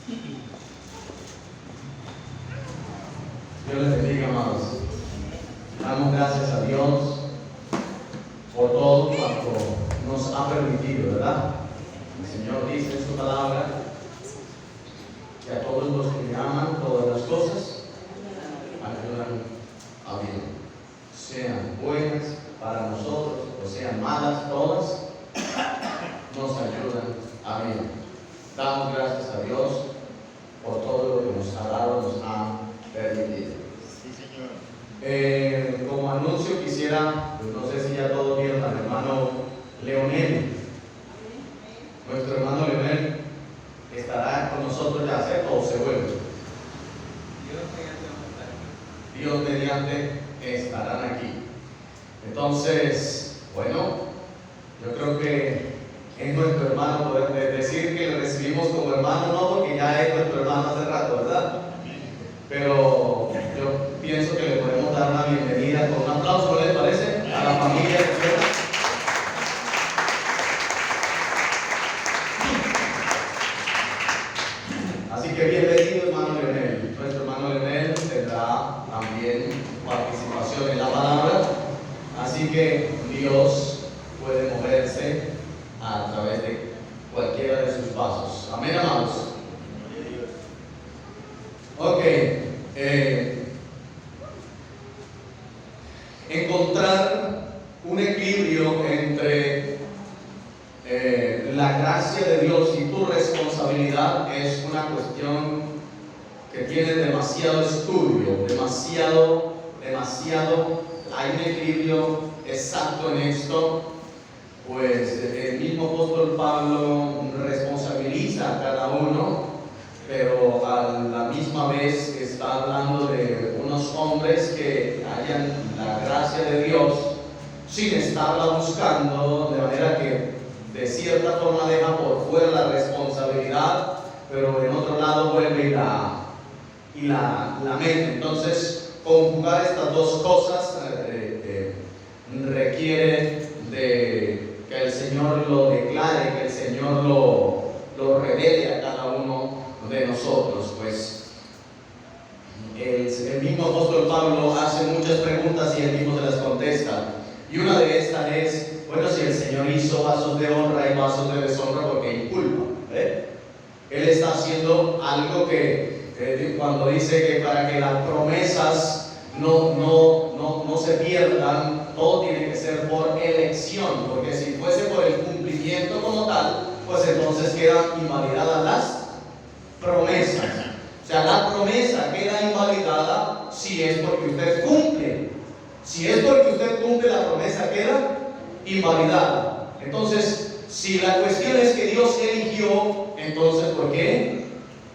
Dios les bendiga, amados. Damos gracias a Dios por todo cuanto nos ha permitido, ¿verdad? El Señor dice en su palabra que a todos los que le aman, todas las cosas ayudan a bien. Sean buenas para nosotros o sean malas, todas nos ayudan a bien. Damos gracias a Dios por todo lo que nos ha dado, nos ha permitido. Sí, Señor. Como anuncio quisiera, pues no sé si ya todos vieron al hermano Leonel. Nuestro hermano Leonel estará con nosotros ya, ¿cierto? ¿O se vuelve? Dios mediante estarán aquí. Entonces, bueno, yo creo que es nuestro hermano, poder decir que lo recibimos como hermano, no porque ya es nuestro hermano hace rato, ¿verdad? Pero yo pienso que le podemos dar una bienvenida con un aplauso, ¿no les parece? A la familia de Dios. Así que bienvenido, hermano Leonel. Nuestro hermano Leonel tendrá también participación en la palabra. Así que Dios puede moverse a través de cualquiera de sus pasos. Amén, amados. Ok. Encontrar un equilibrio entre la gracia de Dios y tu responsabilidad es una cuestión que tiene demasiado estudio, demasiado, hay un equilibrio exacto en esto, pues el mismo apóstol Pablo responsabiliza a cada uno, pero a la misma vez está hablando de unos hombres que hayan la gracia de Dios sin estarla buscando, de manera que de cierta forma deja por fuera la responsabilidad, pero en otro lado vuelve y la mete. Entonces, conjugar estas dos cosas requiere de que el Señor lo declare, que el Señor lo revele a cada uno de nosotros. Pues el mismo apóstol Pablo hace muchas preguntas y él mismo se las contesta. Y una de estas es, bueno, si el Señor hizo vasos de honra y vasos de deshonra, ¿por qué inculpa? Él está haciendo algo que cuando dice que para que las promesas no se pierdan, todo tiene que ser por elección, porque si fuese por el cumplimiento como tal, pues entonces quedan invalidadas las promesas. O sea, la promesa queda invalidada si es porque usted cumple. Si es porque usted cumple, la promesa queda invalidada. Entonces, si la cuestión es que Dios eligió, entonces ¿por qué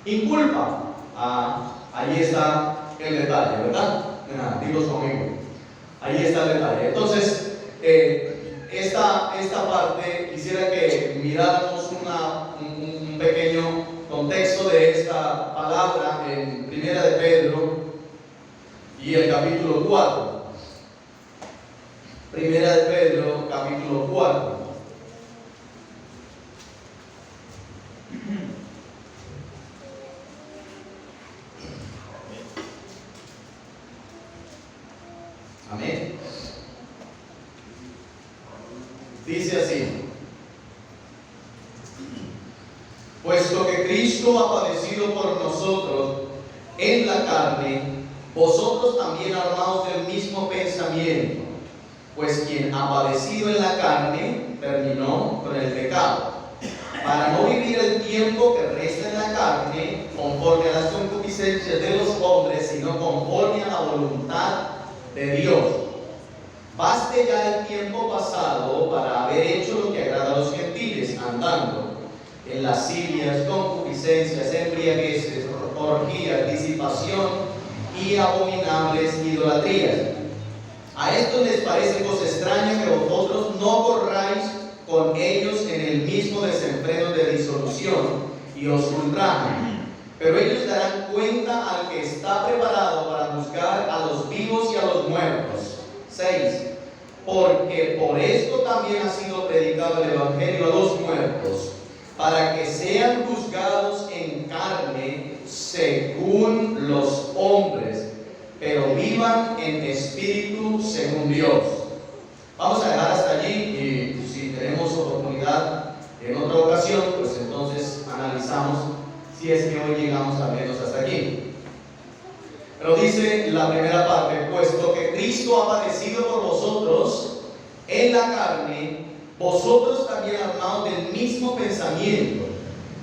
inculpa? Ahí está el detalle, ¿verdad? Digo conmigo. Ahí está el detalle. Entonces, esta parte quisiera que miráramos un pequeño contexto de esta palabra en Primera de Pedro y el capítulo 4. Primera de Pedro, capítulo 4. Amén. Dice así: puesto que Cristo ha padecido por nosotros en la carne, vosotros también armaos del mismo pensamiento, pues quien ha padecido en la carne terminó con el pecado, para no vivir el tiempo que resta en la carne conforme a las concupiscencias de los hombres, sino conforme a la voluntad de Dios. Baste ya el tiempo pasado para haber hecho lo que agrada a los gentiles, andando en lascivias, concupiscencias, embriagueces, orgías, disipación y abominables idolatrías. A esto les parece cosa extraña que vosotros no corráis con ellos en el mismo desenfreno de disolución y os ultrajan. Pero ellos darán cuenta al que está preparado para juzgar a los vivos y a los muertos. 6. Porque por esto también ha sido predicado el Evangelio a los muertos, para que sean juzgados en carne según los hombres, pero vivan en espíritu según Dios. Vamos a dejar hasta allí y si tenemos oportunidad en otra ocasión, pues entonces analizamos si es que hoy llegamos al menos hasta aquí. Pero dice la primera parte: puesto que Cristo ha padecido por vosotros en la carne, vosotros también armados del mismo pensamiento,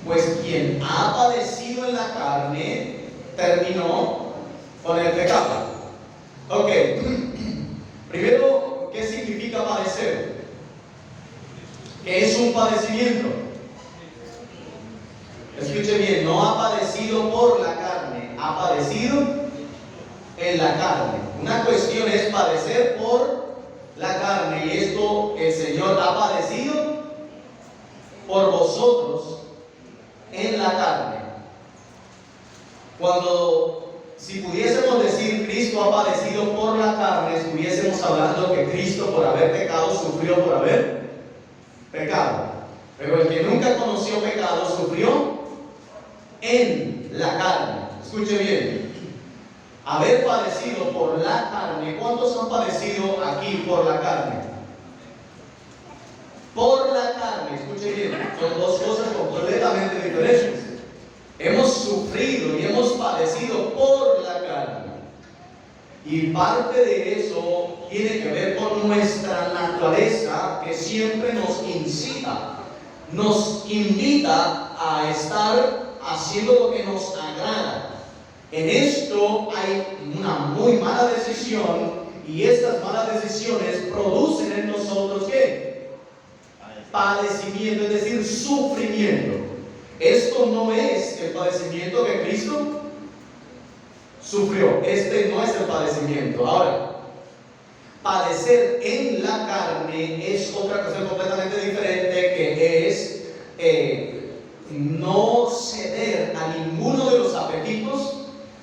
pues quien ha padecido en la carne terminó con el pecado. Ok, primero, ¿qué significa padecer? ¿Qué es un padecimiento? Escuche bien, no ha padecido por la carne, ha padecido en la carne. Una cuestión es padecer por la carne, y esto el Señor ha padecido por vosotros en la carne. Si pudiésemos decir Cristo ha padecido por la carne, estuviésemos hablando que Cristo, por haber pecado, sufrió por haber pecado. Pero el que nunca conoció pecado sufrió en la carne. Escuche bien, haber padecido por la carne. ¿Cuántos han padecido aquí por la carne? Por la carne, escuche bien, son dos cosas completamente diferentes. Hemos sufrido y hemos padecido por la carne, y parte de eso tiene que ver con nuestra naturaleza, que siempre nos incita, nos invita a estar haciendo lo que nos agrada. En esto hay una muy mala decisión, y estas malas decisiones producen en nosotros ¿qué? Padecimiento, es decir, sufrimiento. Esto no es el padecimiento que Cristo sufrió. Este no es el padecimiento. Ahora, padecer en la carne es otra cosa completamente diferente, que es no ceder a ninguno de los apetitos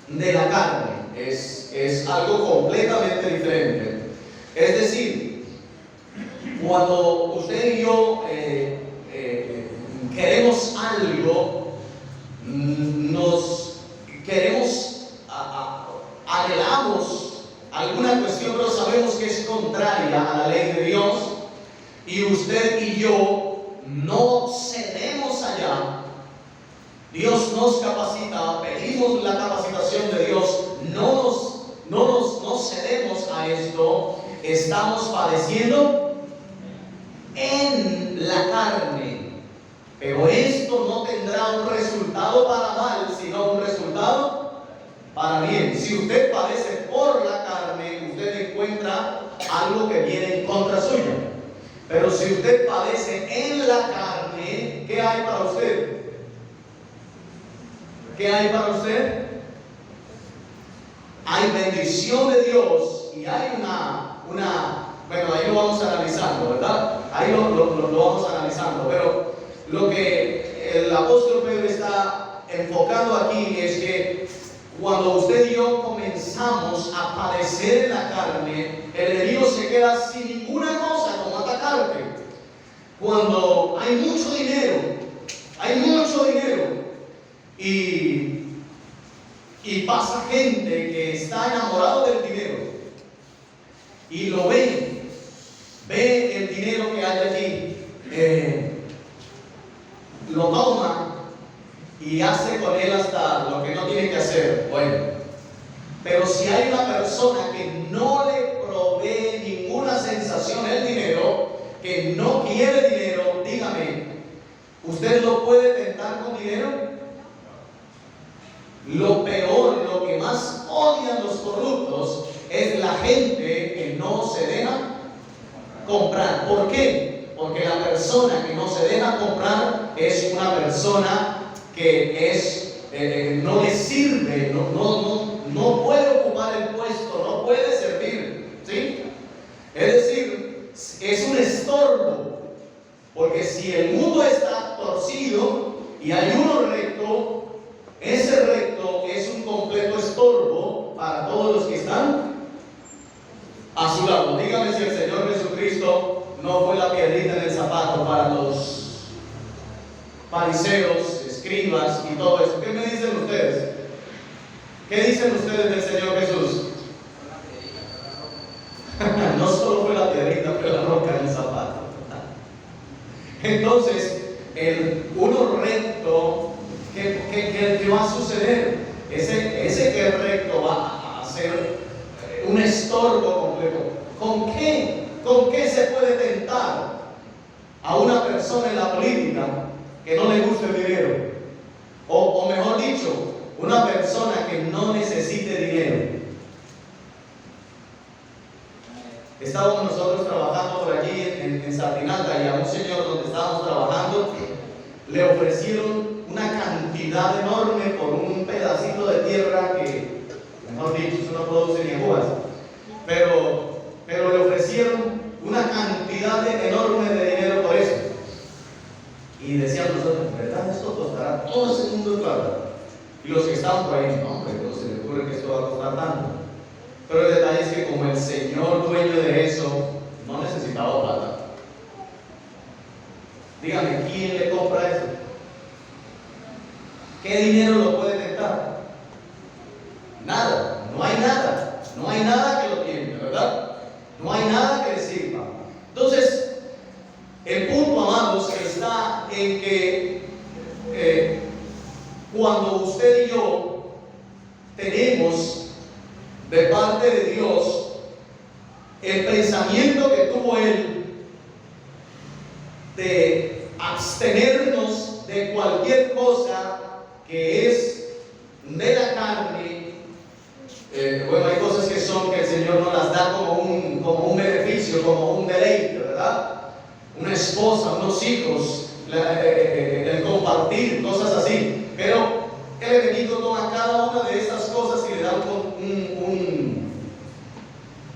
de la carne. Es algo completamente diferente. Es decir, cuando usted y yo queremos algo, anhelamos alguna cuestión, pero sabemos que es contraria a la ley de Dios, y usted y yo no cedemos allá. Dios nos capacita, pedimos la capacitación de Dios, no cedemos a esto, estamos padeciendo en la carne. Pero esto no tendrá un resultado para mal, sino un resultado para bien. Si usted padece por la carne, usted encuentra algo que viene en contra suya. Pero si usted padece en la carne, ¿qué hay para usted? ¿Qué hay para usted? Hay bendición de Dios, y hay bueno, ahí lo vamos analizando, ¿verdad? Ahí lo vamos analizando, pero lo que el apóstol Pedro está enfocando aquí es que cuando usted y yo comenzamos a padecer en la carne, el enemigo se queda sin ninguna cosa como atacarte. Cuando hay mucho dinero, y pasa gente que está enamorado del dinero y lo ve el dinero que hay allí, lo toma y hace con él hasta lo que no tiene que hacer. Bueno, pero si hay una persona que no le provee ninguna sensación el dinero, que no quiere dinero, dígame, ¿usted lo puede tentar con dinero? Lo peor, lo que más odian los corruptos es la gente que no se deja comprar. ¿Por qué? Porque la persona que no se deja comprar es una persona que no le sirve, no puede ocupar el puesto, no puede servir, ¿sí? Es decir, es un estorbo, porque si el mundo está torcido y hay uno recto, ese recto es un completo estorbo para todos los que están a su lado. Dígame si el Señor Jesucristo no fue la piedrita en el zapato para los fariseos, escribas y todo eso. ¿Qué me dicen ustedes? ¿Qué dicen ustedes del Señor Jesús? No solo fue la piedrita, fue la roca en el zapato. Entonces, uno recto, ¿qué va a suceder? Ese que es recto va a ser un estorbo completo. ¿Con qué se puede tentar a una persona en la política que no le guste el dinero? O mejor dicho, una persona que no necesite dinero. Estábamos nosotros trabajando por allí en Sardinalda, y a un señor donde estábamos trabajando le ofrecieron una cantidad enorme por un pedacito de tierra que, mejor dicho, eso no produce ni uvas, pero le ofrecieron una cantidad enorme de dinero por eso. Y decíamos nosotros, ¿verdad? Esto costará todo ese mundo de plata. Y los que estaban por ahí, no, hombre, no se le ocurre que esto va a costar tanto. Pero el detalle es que como el señor dueño de eso no necesitaba plata. Dígame, ¿quién le compra eso? ¿Qué dinero lo puede tentar? Nada, no hay nada. No hay nada que lo tiente, ¿verdad? No hay nada que le sirva. Entonces, el punto, amados, está en que cuando usted y yo tenemos de parte de Dios el pensamiento que tuvo Él de abstenernos de cualquier cosa que es de la carne. Bueno, hay cosas que el Señor nos las da como un beneficio, como un deleite, ¿verdad? Una esposa, unos hijos, el compartir, cosas así. Pero el enemigo toma cada una de estas cosas y le da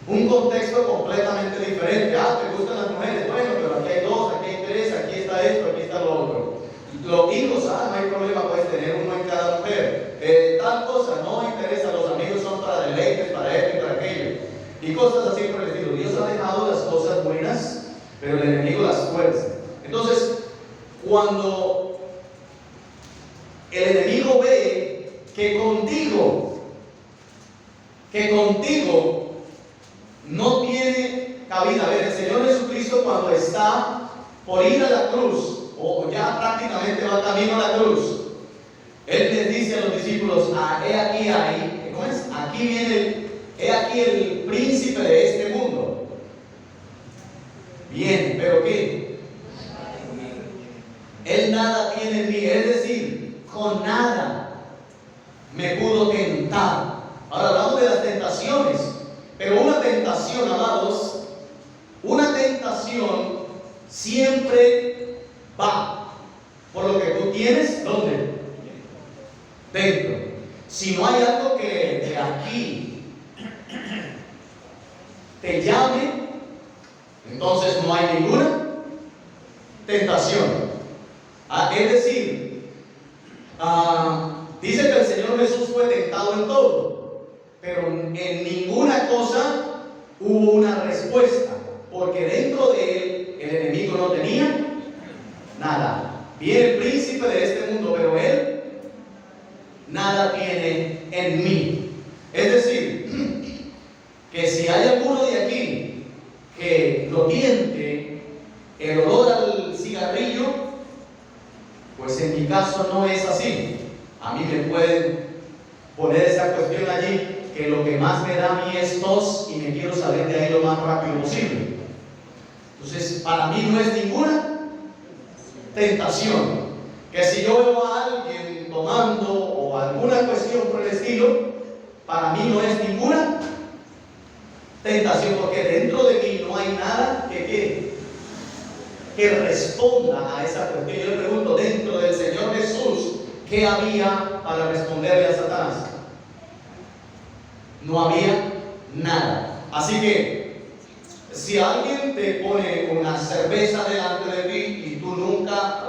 un contexto completamente diferente. ¿Te gustan las mujeres? Bueno, pero aquí hay dos, aquí hay tres, aquí está esto, aquí está lo otro. Los hijos, no hay problema, puedes tener uno en cada mujer. Tal cosa, no interesa, los amigos son para deleites, para esto y para aquello. Y cosas así por el estilo. Dios ha dejado las cosas buenas, pero el enemigo las fuerza. Entonces, cuando el enemigo ve que contigo no tiene cabida. A ver, el Señor Jesucristo, cuando está por ir a la cruz, o ya prácticamente va camino a la cruz, Él les dice a los discípulos, ¿cómo es? Aquí viene he aquí el príncipe de este mundo. Bien, pero ¿qué? Él nada tiene en mí, es decir, con nada me pudo tentar. Ahora hablamos de las tentaciones, pero una tentación, amados, una tentación siempre va por lo que tú tienes, ¿dónde? Dentro. Si no hay algo que de aquí te llame, entonces no hay ninguna tentación. Es decir, dice que el Señor Jesús fue tentado en todo, pero en ninguna cosa hubo una respuesta, porque dentro de él el enemigo no tenía nada. Viene el príncipe de este mundo, pero él nada tiene en mí. Es decir, que si hay alguno de aquí que lo tiente el olor al cigarrillo, pues en mi caso no es así. A mí me pueden poner esa cuestión allí, que lo que más me da a mí es tos y me quiero salir de ahí lo más rápido posible. Entonces, para mí no es ninguna tentación. Que si yo veo a alguien tomando o alguna cuestión por el estilo, para mí no es ninguna tentación, porque dentro de mí no hay nada que responda a esa cuestión. Yo le pregunto, dentro del Señor Jesús, ¿qué había para responderle a Satanás? No había nada. Así que si alguien te pone una cerveza delante de ti y tú nunca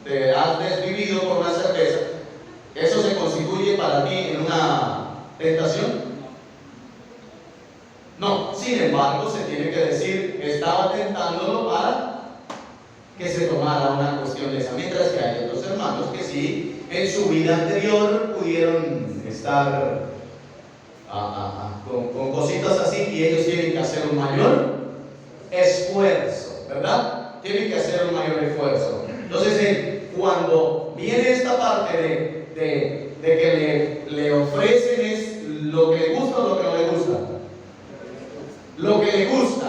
te has desvivido por una cerveza, ¿eso se constituye para ti en una tentación? No. Sin embargo, se tiene que decir, estaba tentándolo para que se tomara una cuestión de esa, mientras que hay otros hermanos que sí en su vida anterior pudieron estar con cositas así y ellos tienen que hacer un mayor esfuerzo, ¿verdad? Tienen que hacer un mayor esfuerzo. Entonces, cuando viene esta parte de que le ofrecen es lo que le gusta o lo que no le gusta. Lo que le gusta.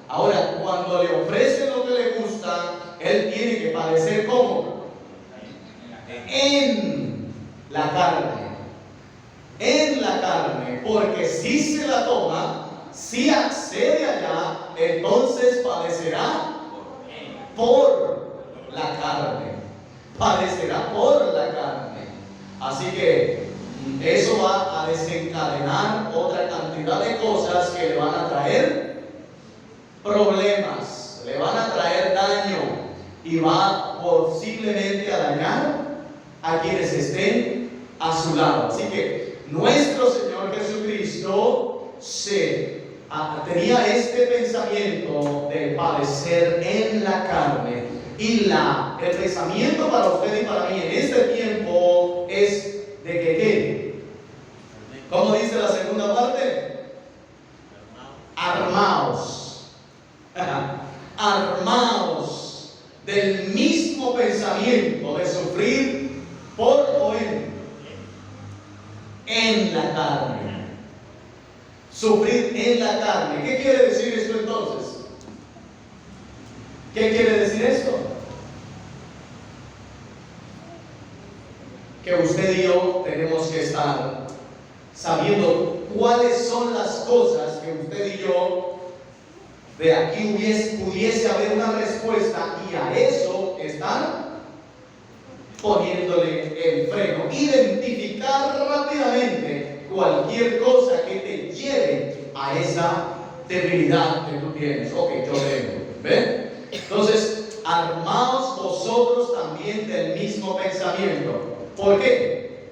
Ahora, cuando le ofrecen lo que le gusta, él tiene que padecer ¿cómo? En la carne. En la carne. Porque si se la toma, si accede allá, entonces padecerá por la carne. Padecerá por la carne. Así que eso va a desencadenar otra cantidad de cosas que le van a traer problemas, le van a traer daño y va posiblemente a dañar a quienes estén a su lado. Así que nuestro Señor Jesucristo tenía este pensamiento de padecer en la carne. Y el pensamiento para usted y para mí en este tiempo es de que ¿qué? ¿Cómo dice la segunda parte? Armaos. Armaos del mismo pensamiento de sufrir por o en la carne. Sufrir en la carne. ¿Qué quiere decir esto entonces? ¿Qué quiere decir esto? Que usted y yo tenemos que estar sabiendo cuáles son las cosas que usted y yo de aquí pudiese haber una respuesta y a eso estar poniéndole el freno. Identificar rápidamente cualquier cosa que te lleve a esa debilidad que tú tienes o que yo tengo. ¿Ven? Entonces, armaos vosotros también del mismo pensamiento. ¿Por qué?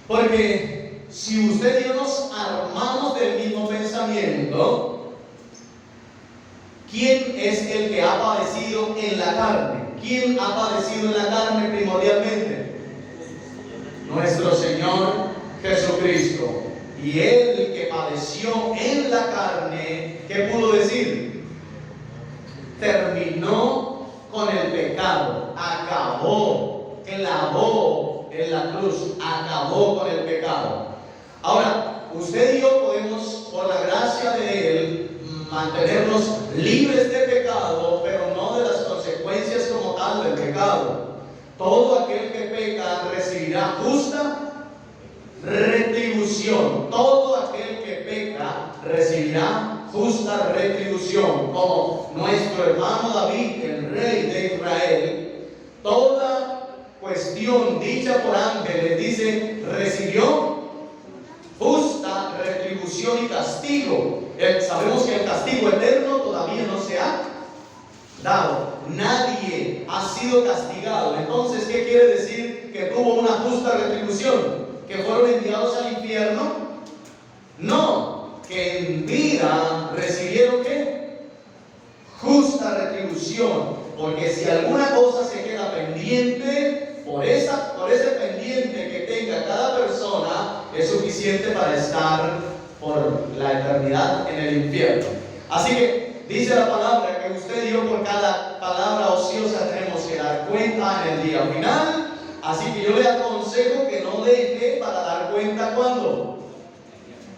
Porque si usted y yo nos armamos del mismo pensamiento, ¿quién es el que ha padecido en la carne? ¿Quién ha padecido en la carne primordialmente? Nuestro Señor Jesucristo. Y Él que padeció en la carne, ¿qué pudo decir? Terminó con el pecado, acabó, clavó en la cruz, acabó con el pecado. Ahora, usted y yo podemos, por la gracia de Él, mantenernos libres de pecado, pero no de las consecuencias como tal del pecado. Todo aquel que peca recibirá justa retribución. Todo aquel que peca recibirá justa retribución. Como nuestro hermano David, el rey de Israel, toda cuestión dicha por ángeles dice recibió justa retribución y castigo. Sabemos que el castigo eterno todavía no se ha dado. Nadie ha sido castigado. Entonces, ¿qué quiere decir que tuvo una justa retribución? ¿Que fueron enviados al infierno? No, que en vida recibieron ¿qué? Justa retribución. Porque si alguna cosa se queda pendiente, por ese pendiente que tenga cada persona, es suficiente para estar por la eternidad en el infierno. Así que dice la palabra que usted y yo por cada palabra ociosa tenemos que dar cuenta en el día final. Así que yo le aconsejo que no deje para dar cuenta ¿cuándo?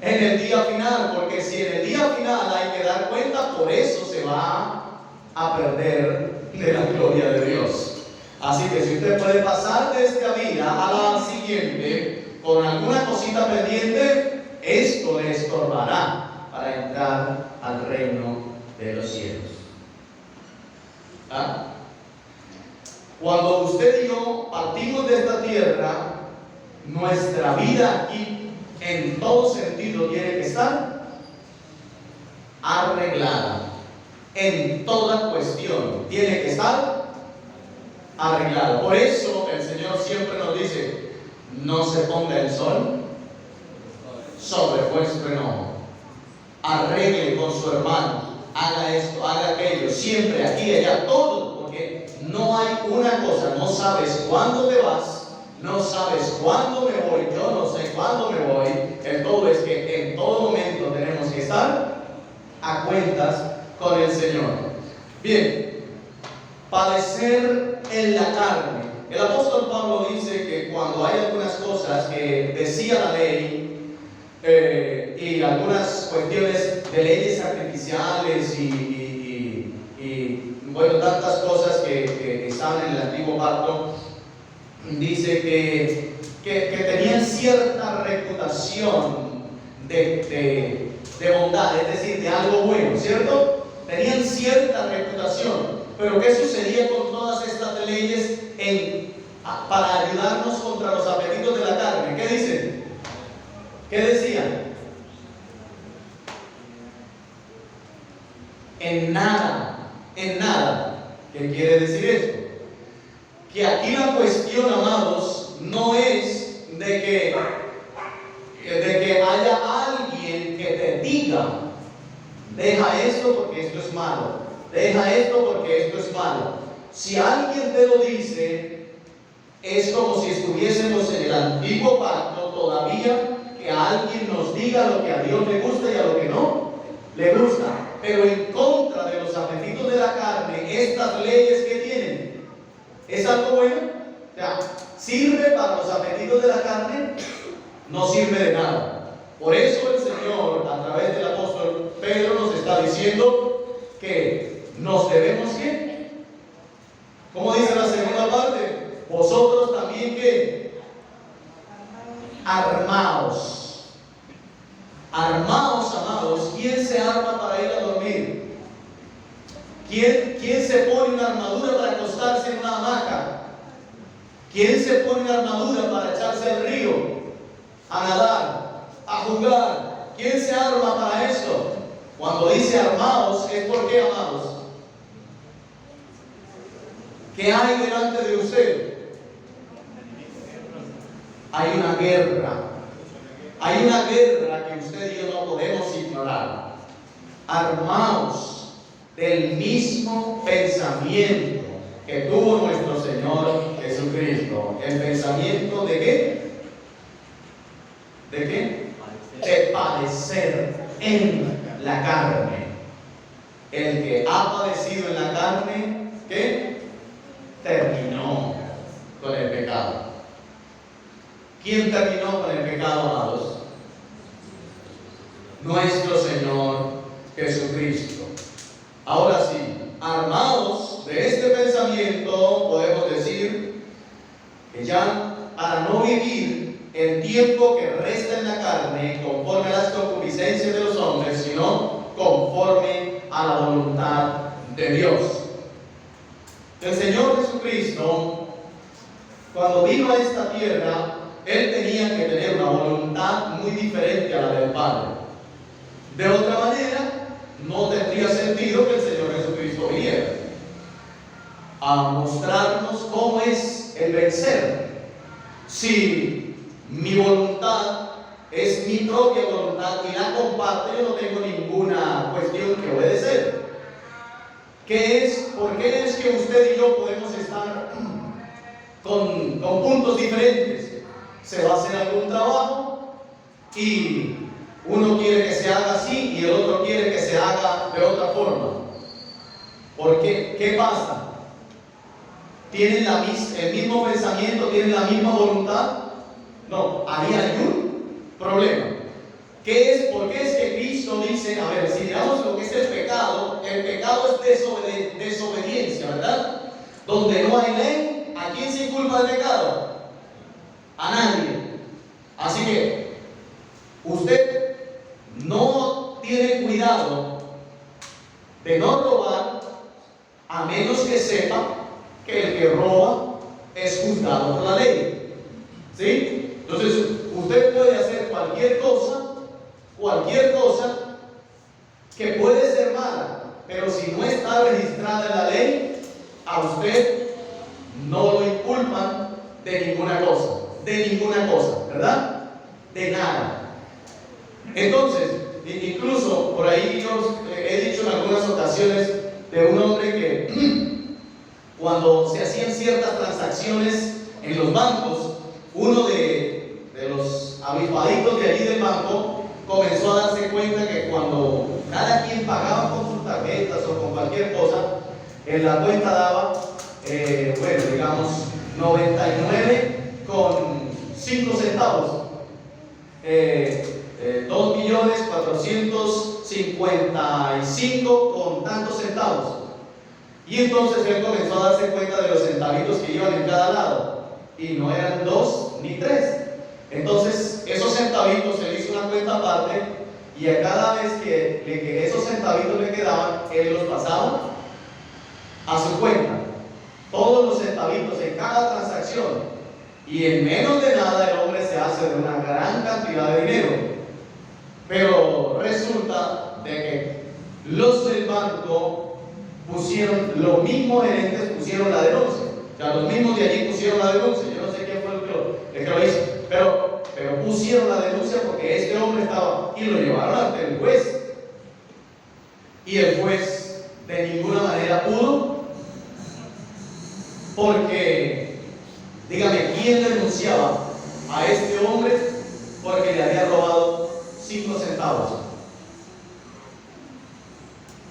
En el día final, porque si en el día final hay que dar cuenta, por eso se va a perder de la gloria de Dios. Así que si usted puede pasar de esta vida a la siguiente con alguna cosita pendiente, esto le estorbará para entrar al reino de los cielos. ¿Ah? Cuando usted y yo partimos de esta tierra, nuestra vida aquí en todo sentido tiene que estar arreglada. En toda cuestión tiene que estar arreglada. Por eso el Señor siempre nos dice: no se ponga el sol sobre vuestro enojo. Arregle con su hermano, haga esto, haga aquello, siempre aquí y allá, todo, porque no hay una cosa, no sabes cuándo te vas, no sabes cuándo me voy, yo no sé cuándo me voy. El todo es que en todo momento tenemos que estar a cuentas con el Señor. Bien, padecer en la carne. El apóstol Pablo dice que cuando hay algunas cosas que decía la ley, y algunas cuestiones de leyes sacrificiales y bueno, tantas cosas que estaban en el antiguo pacto, dice que tenían cierta reputación de bondad, es decir, de algo bueno, ¿cierto? Tenían cierta reputación. Pero ¿qué sucedía con todas estas leyes para ayudarnos contra los apetitos de la carne? ¿Qué dicen? ¿Qué decían? En nada. ¿Qué quiere decir esto? Que aquí la cuestión, amados, no es de que haya alguien que te diga, deja esto porque esto es malo, deja esto porque esto es malo. Si alguien te lo dice, es como si estuviésemos en el antiguo pacto todavía, que alguien nos diga lo que a Dios le gusta y a lo que no le gusta. Pero en contra de los apetitos de la carne, estas leyes que tienen, ¿es algo bueno? O sea, ¿sirve para los apetitos de la carne? No sirve de nada. Por eso el Señor, a través del apóstol Pedro, nos está diciendo que nos debemos, ¿qué? ¿Cómo dice la segunda parte? Vosotros también, ¿qué? Armaos. Armaos, amados. ¿Quién se arma para ir a dormir? ¿Quién se pone una armadura para acostarse en una hamaca? ¿Quién se pone una armadura para echarse al río, a nadar, a jugar? ¿Quién se arma para esto? Cuando dice armaos, ¿es por qué, amados? ¿Qué hay delante de usted? Hay una guerra. Hay una guerra que usted y yo no podemos ignorar. Armaos del mismo pensamiento que tuvo nuestro Señor Jesucristo. ¿El pensamiento de qué? ¿De qué? De padecer en la carne. El que ha padecido en la carne, ¿qué? Terminó con el pecado. ¿Quién terminó con el pecado, amados? Nuestro Señor Jesucristo. Ahora sí, armados de este pensamiento, podemos decir que ya para no vivir el tiempo que resta en la carne conforme a las concupiscencias de los hombres, sino conforme a la voluntad de Dios. El Señor Jesucristo, cuando vino a esta tierra, Él tenía que tener una voluntad muy diferente a la del Padre. De otra manera, no tendría sentido que el Señor Jesucristo viniera a mostrarnos cómo es el vencer. Si mi voluntad es mi propia voluntad y la comparto, yo no tengo ninguna cuestión que obedecer. ¿Por qué es que usted y yo podemos estar con puntos diferentes? Se va a hacer algún trabajo y uno quiere que se haga así y el otro quiere que se haga de otra forma. ¿Por qué? ¿Qué pasa? ¿Tienen el mismo pensamiento? ¿Tienen la misma voluntad? No, ahí hay un problema. ¿Por qué es que Cristo dice, a ver, si miramos lo que es el pecado es desobediencia, ¿verdad? Donde no hay ley, ¿a quién se culpa el pecado? A nadie. Así que usted no tiene cuidado de no robar a menos que sepa que el que roba es juzgado por la ley. ¿Sí? Entonces usted puede hacer cualquier cosa que puede ser mala, pero si no está registrada en la ley, a usted no lo inculpan de ninguna cosa, ¿verdad? De nada. Entonces, incluso por ahí yo he dicho en algunas ocasiones de un hombre que cuando se hacían ciertas transacciones en los bancos, uno de los avispaditos de allí del banco comenzó a darse cuenta que cuando cada quien pagaba con sus tarjetas o con cualquier cosa, en la cuenta daba, bueno, digamos, 99,5 centavos. 2.455.000 con tantos centavos. Y entonces él comenzó a darse cuenta de los centavitos que iban en cada lado, y no eran 2 ni 3. Entonces esos centavitos él hizo una cuenta aparte, y a cada vez que esos centavitos le quedaban, él los pasaba a su cuenta, todos los centavitos en cada transacción, y en menos de nada el hombre se hace de una gran cantidad de dinero. Pero resulta de que los del banco pusieron, los mismos gerentes pusieron la denuncia, o sea, los mismos de allí pusieron la denuncia. Yo no sé quién fue el que lo hizo, pero pusieron la denuncia porque este hombre estaba, y lo llevaron ante el juez, y el juez de ninguna manera pudo, porque dígame, ¿quién denunciaba a este hombre porque le había robado 5 centavos?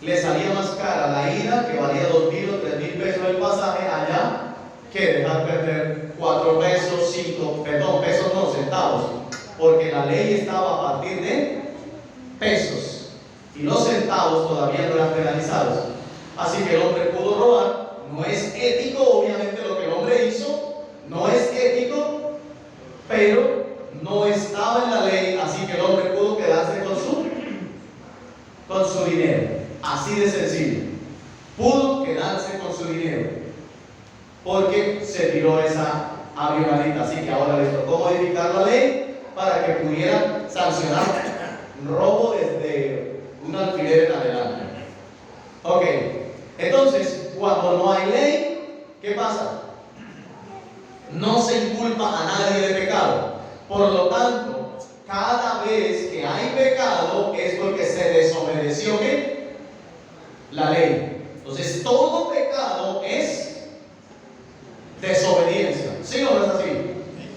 Le salía más cara la ida, que valía 2.000 o 3.000 pesos el pasaje allá, que dejar perder 4 pesos, 5, perdón, pesos no, centavos, porque la ley estaba a partir de pesos y los centavos todavía no eran penalizados. Así que el hombre pudo robar. No es ético, obviamente, lo que el hombre hizo, no es ético, pero no estaba en la ley, así que el hombre pudo quedarse con su dinero. Así de sencillo. Pudo quedarse con su dinero porque se tiró esa avionadita. Así que ahora les tocó modificar la ley para que pudieran sancionar robo desde un alfiler en adelante. Ok, entonces cuando no hay ley, ¿qué pasa? No se inculpa a nadie de pecado. Por lo tanto, cada vez que hay pecado es porque se desobedeció ¿qué? La ley. Entonces todo pecado es desobediencia. ¿Sí o no es así?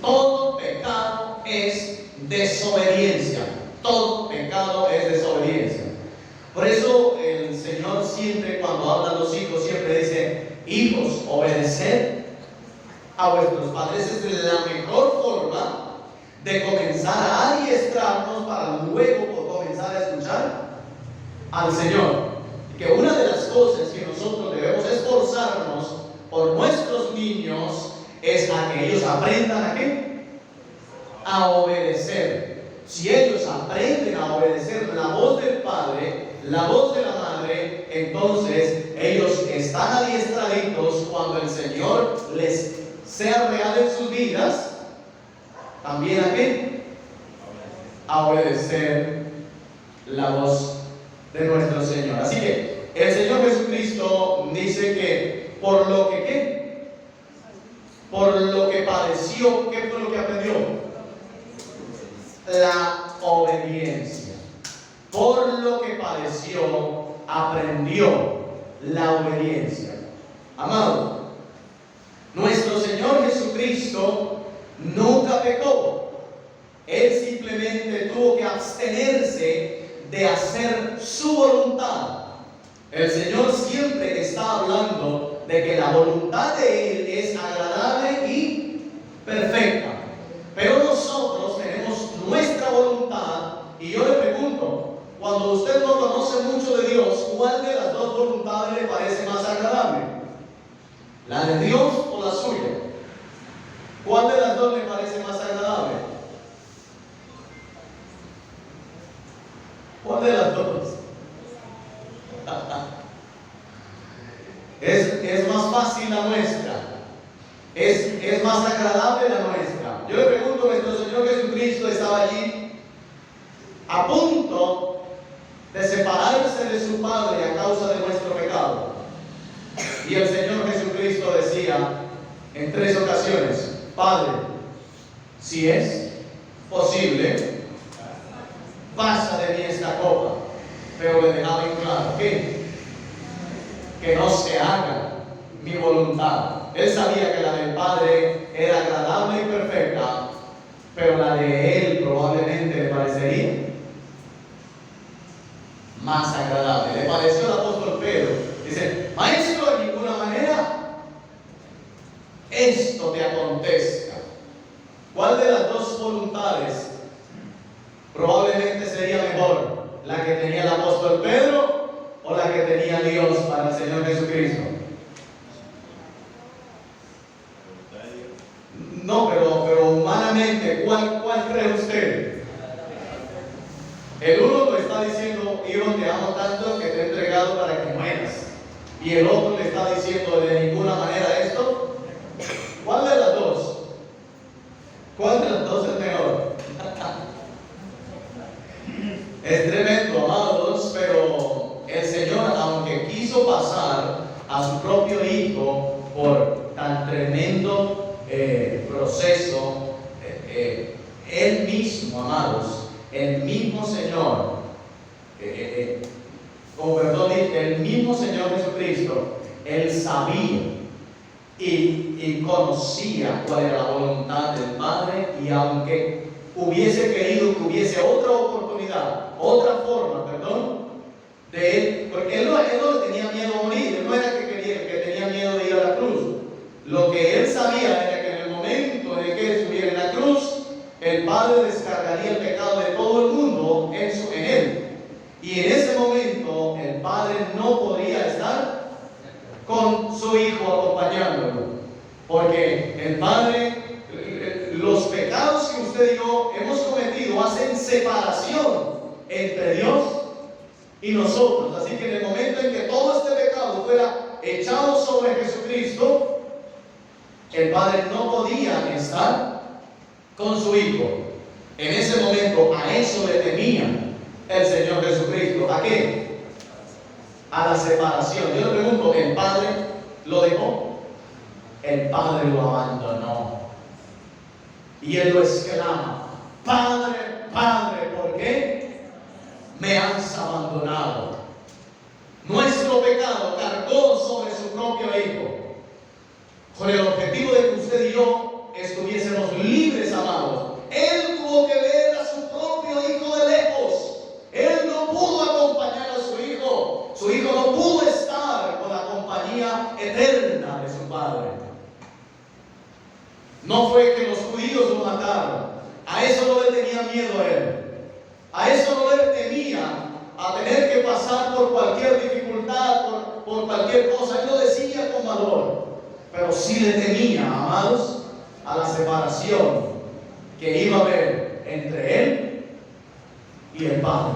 Todo pecado es desobediencia. Todo pecado es desobediencia. Por eso el Señor siempre, cuando habla a los hijos, siempre dice: hijos, obedeced a vuestros padres. Es la mejor forma de comenzar a adiestrarnos para luego comenzar a escuchar al Señor. Que una de las cosas que nosotros debemos esforzarnos por nuestros niños es a que ellos aprendan ¿a qué? A obedecer. Si ellos aprenden a obedecer la voz del Padre, la voz de la Madre, entonces ellos están adiestraditos cuando el Señor les sea real en sus vidas. También ¿a qué? A obedecer la voz de nuestro Señor. Así que el Señor Jesucristo dice que por lo que ¿qué? Por lo que padeció, ¿qué fue lo que aprendió? La obediencia. Por lo que padeció, aprendió la obediencia. Amado, nuestro Señor Jesucristo nunca pecó. Él simplemente tuvo que abstenerse de hacer su voluntad. El Señor siempre está hablando de que la voluntad de Él es agradable y perfecta. Pero nosotros tenemos nuestra voluntad, y yo le pregunto, cuando usted no conoce mucho de Dios, ¿cuál de las dos voluntades le parece más agradable? ¿La de Dios o la suya? ¿Cuál de las dos le parece más agradable? ¿Cuál de las dos? Es más fácil la nuestra. Es más agradable la nuestra. Yo le pregunto, nuestro Señor Jesucristo estaba allí a punto de separarse de su Padre a causa de nuestro pecado. Y el Señor Jesucristo decía en 3 ocasiones: Padre, si es posible, pasa de mí esta copa. Pero le dejaba en claro que no se haga mi voluntad. Él sabía que la del Padre era agradable y perfecta, pero la de él probablemente le parecería más agradable. Le pareció al apóstol Pedro. Dice: maestro, de ninguna manera esto te acontezca. ¿Cuál de las dos voluntades probablemente sería mejor? ¿La que tenía el apóstol Pedro o la que tenía Dios para el Señor Jesucristo? No, pero humanamente, ¿cuál cree usted? El uno le está diciendo: hijo, te amo tanto que te he entregado para que mueras. Y el otro le está diciendo: de ninguna manera esto. ¿Cuál de las dos? ¿Cuál de las dos es mejor? Es tremendo, amados, pero el Señor, aunque quiso pasar a su propio Hijo por tan tremendo proceso, Él mismo, amados, el mismo Señor, el mismo Señor Jesucristo, Él sabía y conocía cuál era la voluntad del Padre, y aunque hubiese querido que hubiese otra oportunidad, otra forma, de Él, porque Él no le tenía miedo a morir, Él no era que tenía miedo de ir a la cruz. Lo que Él sabía era que en el momento en el que estuviera en la cruz, el Padre descargaría el pecado de todo el mundo en Él. Y en ese momento el Padre no podría estar con su Hijo acompañándolo, porque el Padre, los pecados que usted y yo hemos cometido hacen separación entre Dios y nosotros. Así que en el momento en que todo este pecado fuera echado sobre Jesucristo, el Padre no podía estar con su Hijo. En ese momento a eso le temía el Señor Jesucristo. ¿A qué? A la separación. Yo le pregunto: ¿el Padre lo dejó? El Padre lo abandonó. Y Él lo exclama: Padre, Padre, ¿por qué me has abandonado? Nuestro pecado cargó sobre su propio Hijo, con el objetivo de que usted y yo estuviésemos libres, amados. Él tuvo que ver a su propio Hijo de lejos. Él no pudo acompañar a su Hijo. Su Hijo no pudo estar con la compañía eterna de su Padre. No fue que los judíos lo mataron. A eso no le tenía miedo a Él. A eso no le temía, a tener que pasar por cualquier dificultad, por cualquier cosa. Él lo decía con valor. Pero sí le temía, amados, a la separación que iba a haber entre Él y el Padre.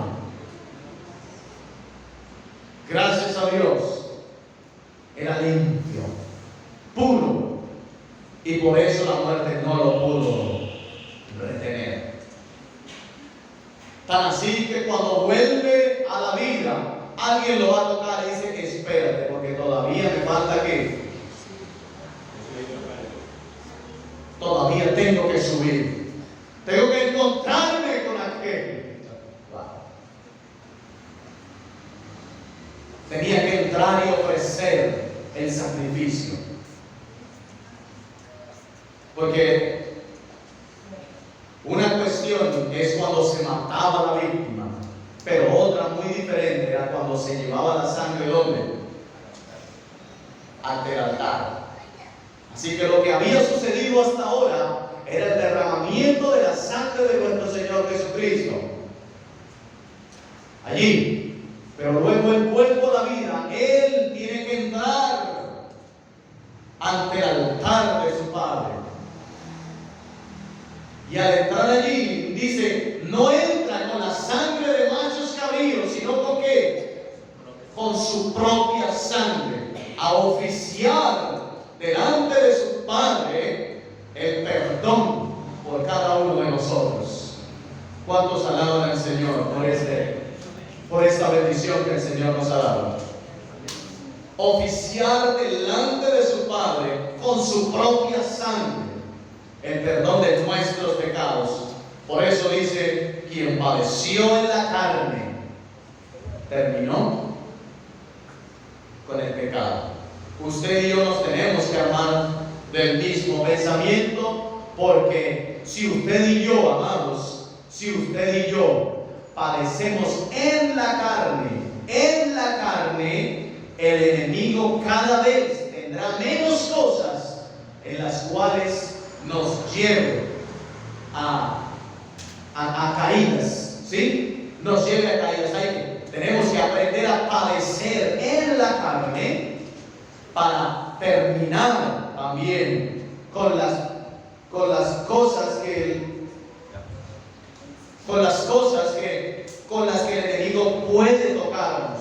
Gracias a Dios, era limpio, puro, y por eso la muerte no lo pudo retener. Tan así que cuando vuelve a la vida, alguien lo va a tocar y dice: espérate, porque todavía me falta que todavía tengo que subir, tengo que encontrarme con aquel. Tenía que entrar y ofrecer el sacrificio, porque una cuestión es cuando se mataba a la víctima, pero otra muy diferente era cuando se llevaba la sangre. ¿Dónde? Ante el altar. Así que lo que había sucedido hasta ahora era el derramamiento de la sangre de nuestro Señor Jesucristo allí. Pero luego Él vuelve a la vida. Él tiene que entrar ante el altar de su Padre. Y al entrar allí, dice, no entra con la sangre de machos cabríos, sino con ¿qué? Con su propia sangre, a oficiar delante de su Padre el perdón por cada uno de nosotros. ¿Cuántos alaban al Señor por esta bendición que el Señor nos ha dado? Oficiar delante de su Padre con su propia sangre el perdón de nuestros pecados. Por eso dice, quien padeció en la carne terminó con el pecado. Usted y yo nos tenemos que armar del mismo pensamiento, Porque si usted y yo, amados, si usted y yo padecemos en la carne, el enemigo cada vez tendrá menos cosas en las cuales nos lleve a caídas, ¿sí? Nos lleve a caídas. Tenemos que aprender a padecer en la carne para terminar también con las cosas con las que el enemigo puede tocarnos.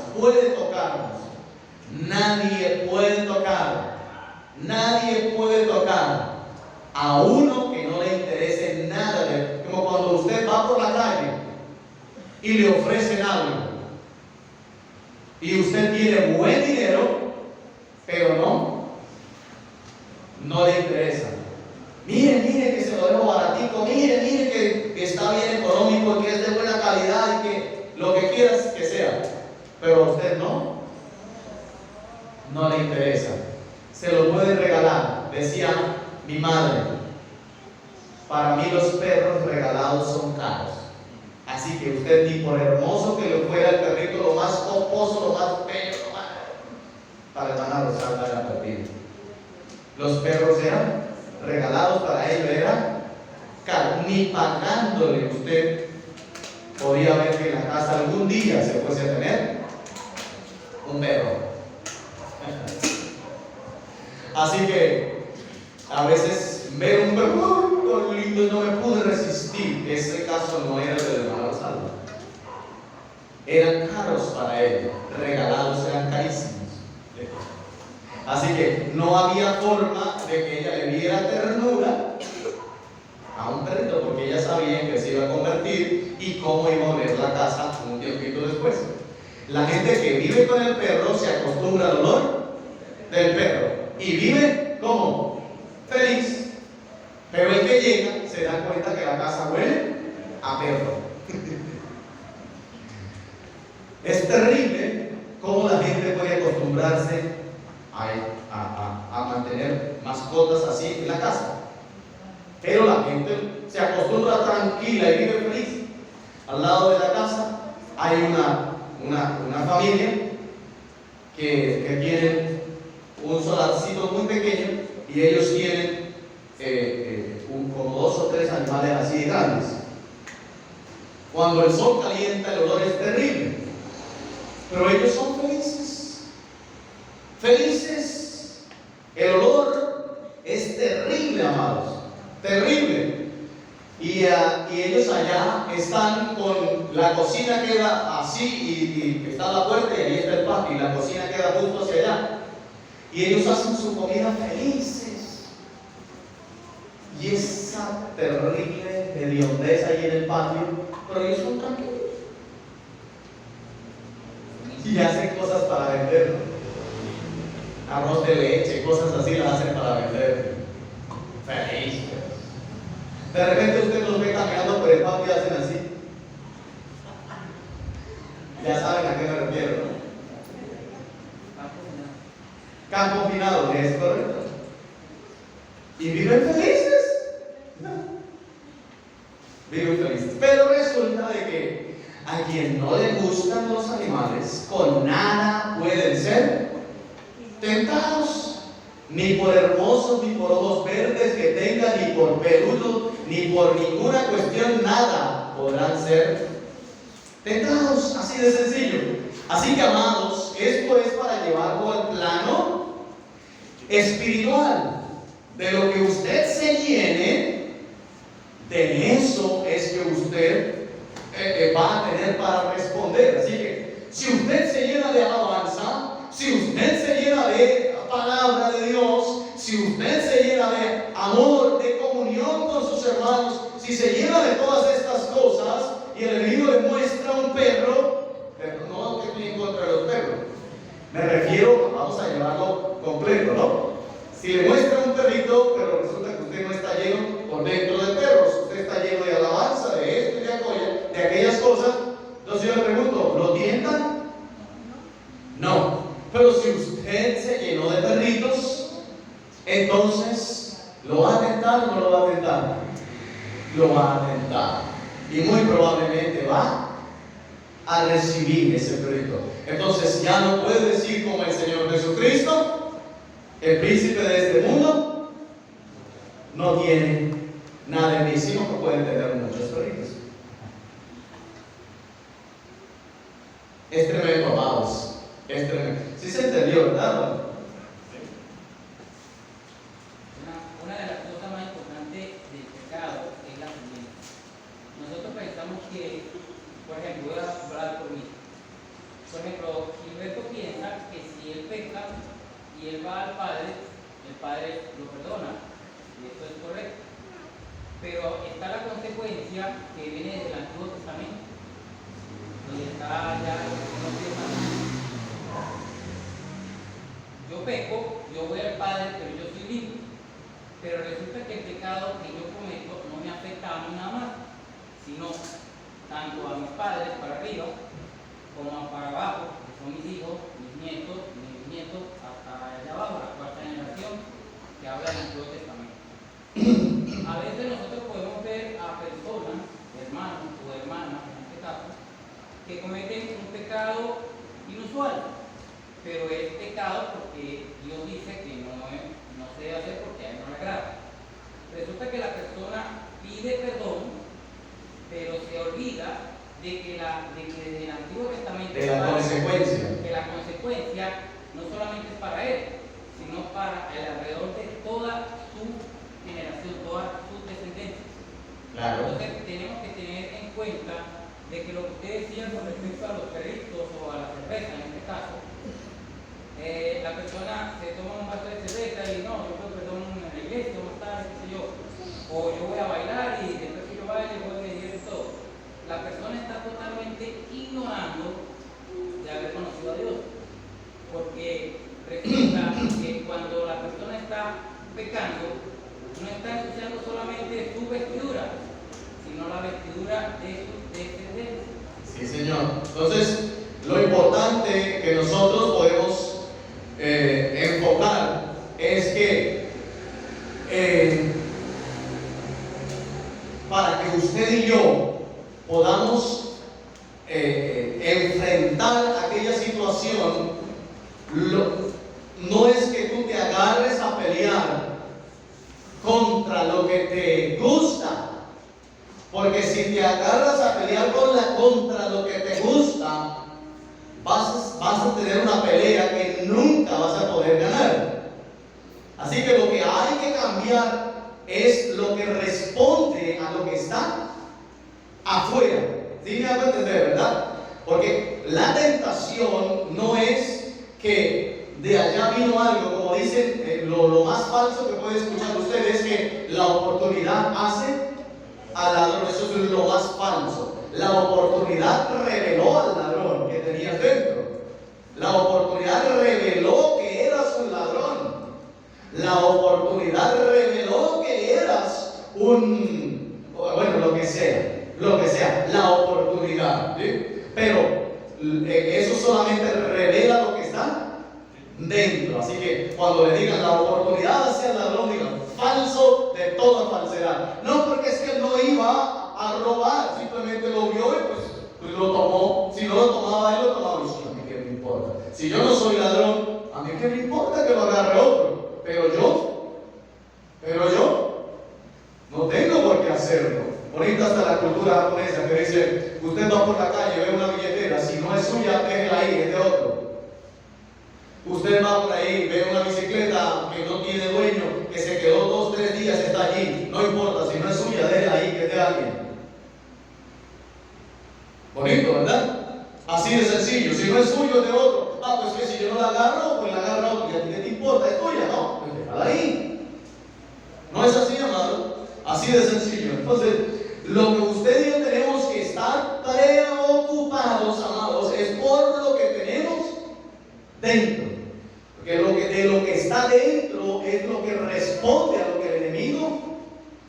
Nadie puede tocar a uno que no le interese nada. Como cuando usted va por la calle y le ofrecen algo y usted tiene buen dinero, pero no le interesa. Mire que se lo dejo baratico, mire que está bien económico, que es de buena calidad y que lo que quieras que sea, pero a usted no le interesa. Se lo pueden regalar. Decía mi madre, para mí los perros regalados son caros. Así que usted, ni por hermoso que le fuera el perrito, lo más pomposo, lo más bello, para el hermana Rosalba era perdido. Los perros eran regalados, para ellos era caro. Ni pagándole usted podía ver que en la casa algún día se fuese a tener un perro. Así que a veces ver un perro lindo y no me pude resistir. Ese caso no era del hermano Rosalba. Eran caros para él, regalados, eran carísimos. Así que no había forma de que ella le diera ternura a un perrito, porque ella sabía que se iba a convertir y cómo iba a oler la casa un tiempito después. La gente que vive con el perro se acostumbra al olor del perro y vive como feliz. Pero el que llega se da cuenta que la casa huele a perro. Es terrible cómo la gente puede acostumbrarse a mantener mascotas así en la casa. Pero la gente se acostumbra tranquila y vive feliz. Al lado de la casa hay una familia que tiene un solarcito muy pequeño y ellos tienen como 2 o 3 animales así de grandes. Cuando el sol calienta, el olor es terrible, pero ellos son felices. El olor es terrible, amados, terrible. Y ellos allá están con la cocina, queda así y está la puerta y ahí está el patio y la cocina queda justo hacia allá. Y ellos hacen su comida felices. Y esa terrible hediondez ahí en el patio, pero ellos son tranquilos. Y hacen cosas para vender, arroz de leche, cosas así las hacen para vender. Felices. De repente usted los ve caminando por el patio y hacen así. Ya saben a qué me refiero, ¿no? Están confinados, ¿es correcto? ¿Y viven felices? No. Viven felices. Pero resulta de que a quien no le gustan los animales, con nada pueden ser tentados. Ni por hermosos, ni por ojos verdes que tengan, ni por peludos, ni por ninguna cuestión, nada podrán ser tentados. Así de sencillo. Así que, amados, esto es para llevarlo al plano espiritual. De lo que usted se llene, de eso es que usted va a tener para responder. Así que, si usted se llena de alabanza, si usted se llena de palabra de Dios, si usted se llena de amor, de comunión con sus hermanos, si se llena de todas estas cosas y el enemigo le muestra un perro, pero no que estoy en contra de los perros, me refiero, vamos a llevarlo completo, ¿no? Si le muestra un perrito, pero resulta que usted no está lleno por dentro de perros, usted está lleno de alabanza, de esto y de aquellas cosas, entonces yo le pregunto, ¿lo tientan? No. Pero si usted se llenó de perritos, entonces, ¿lo va a tentar o no lo va a tentar? lo va a tentar y muy probablemente va a recibir ese crédito. Entonces ya no puede decir como el Señor Jesucristo, el príncipe de este mundo no tiene nada en mí, sino que puede tener muchos créditos. Es tremendo, amados. Es tremendo. ¿Sí se entendió, verdad? Una de las cosas más importantes del pecado es la siguiente. Nosotros pensamos que, por ejemplo, voy a hablar por mí. Por ejemplo, Gilberto piensa que si él peca y él va al Padre, el Padre lo perdona. Y esto es correcto. Pero está la consecuencia que viene del Antiguo Testamento. Y está ya yo peco, yo voy al Padre, pero yo soy limpio. Pero resulta que el pecado que yo cometo no me afecta a mí nada más, sino tanto a mis padres para arriba como para abajo, que son mis hijos, mis nietos, mis bisnietos, hasta allá abajo, la cuarta generación que habla del Antiguo Testamento. A veces nosotros podemos ver a personas, hermanos o hermanas en este caso, que cometen un pecado inusual, pero es pecado porque Dios dice que no se debe hacer porque a él no le agrada. Resulta que la persona pide perdón, pero se olvida de que desde el Antiguo Testamento de la consecuencia. Que la consecuencia no solamente es para él, sino para el alrededor de toda su generación, toda su descendencia. Claro. Entonces tenemos que tener en cuenta de que lo que usted decía con respecto a los perritos o a la cerveza en este caso, la persona se toma un vaso de cerveza y no, yo puedo perdón en la iglesia más tarde, qué sé yo, o yo voy a bailar y después que yo baile voy a medir todo. La persona está totalmente ignorando de haber conocido a Dios, porque resulta que cuando la persona está pecando, no está ensuciando solamente su vestidura, sino la vestidura de sus descendencia. Sí, Señor. Entonces, lo importante que nosotros podemos enfocar es que para que usted y yo podamos enfrentar aquella situación, no es que tú te agarres a pelear contra lo que te gusta. Porque si te agarras a pelear contra lo que te gusta, vas a tener una pelea que nunca vas a poder ganar. Así que lo que hay que cambiar es lo que responde a lo que está afuera. ¿Sí me hago entender, verdad? Porque la tentación no es que de allá vino algo, como dicen, lo más falso que puede escuchar usted es que la oportunidad hace al ladrón. Eso es lo más falso. La oportunidad reveló al ladrón que tenías dentro. La oportunidad reveló que eras un ladrón. La oportunidad reveló que eras lo que sea, la oportunidad, ¿sí? Pero eso solamente revela lo que está dentro. Así que cuando le digan la oportunidad hacia el ladrón, digan falso de toda falsedad. No, porque es que él no iba a robar, simplemente lo vio y pues lo tomó. Si no lo tomaba él, lo tomaba yo. A mí qué me importa. Si yo no soy ladrón, a mí qué me importa que lo agarre otro. Pero yo no tengo por qué hacerlo. Ahorita hasta la cultura japonesa que dice, usted va por la calle, ve una billetera, si no es suya, déjela ahí, es de otro. Usted va por ahí, ve una bicicleta que no tiene dueño, que se quedó 2 o 3 días, está allí, no importa, si no es suya, déjela ahí, que es de alguien. Bonito, ¿verdad? Así de sencillo. Si no es suyo, es de otro. Pues que si yo no la agarro, pues la agarra otro. ¿Y a ti qué te importa? ¿Es tuya? No, pues déjala ahí. No es así, amado. Así de sencillo. Entonces, lo que usted y yo tenemos que estar preocupados, amados, es por lo que tenemos dentro. Porque de lo que está dentro es lo que responde a lo que el enemigo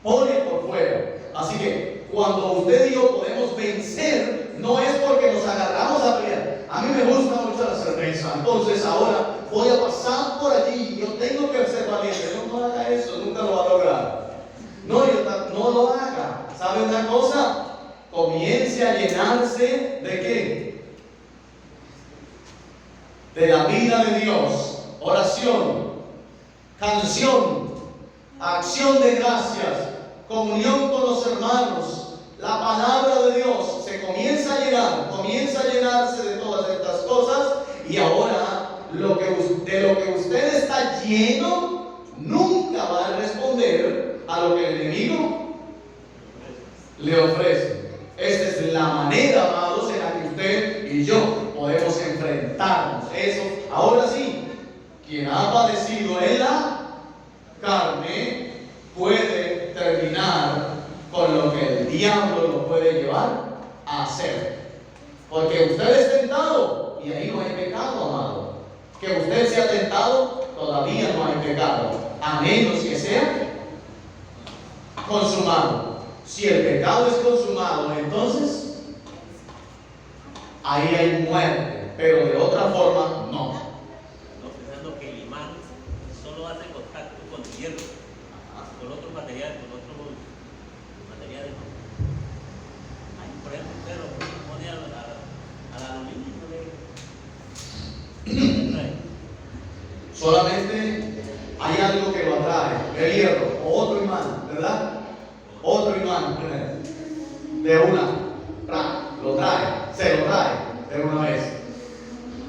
pone por fuera. Así que cuando usted y yo podemos vencer, no es porque nos agarramos a pelear. A mí me gusta mucho la cerveza, entonces ahora voy a pasar por allí, yo tengo que ser valiente. No haga eso, nunca lo va a lograr. No lo haga. haga, ¿sabe una cosa? Comience a llenarse ¿de qué? De la vida de Dios. Oración, canción, acción de gracias, comunión con los hermanos, la palabra de Dios. Se comienza a llenar, comienza a llenarse de todas estas cosas. Y ahora, de lo que usted está lleno, nunca va a responder a lo que el enemigo le ofrece. Esta es la manera, amados, en la que usted y yo podemos enfrentarnos. Eso, ahora sí, quien ha padecido en la carne puede terminar con lo que el diablo lo puede llevar a hacer. Porque usted es tentado y ahí no hay pecado, amado. Que usted sea tentado, todavía no hay pecado, a menos que sea consumado. Si el pecado es consumado, entonces ahí hay muerte, pero de otra forma no. No, pensando que el imán solo hace contacto con el hierro, con otros materiales, Ahí, por ejemplo, usted lo pone al aluminio, Solamente hay algo que lo atrae, el hierro o otro imán, ¿verdad? Otro imán, de una, se lo trae de una vez.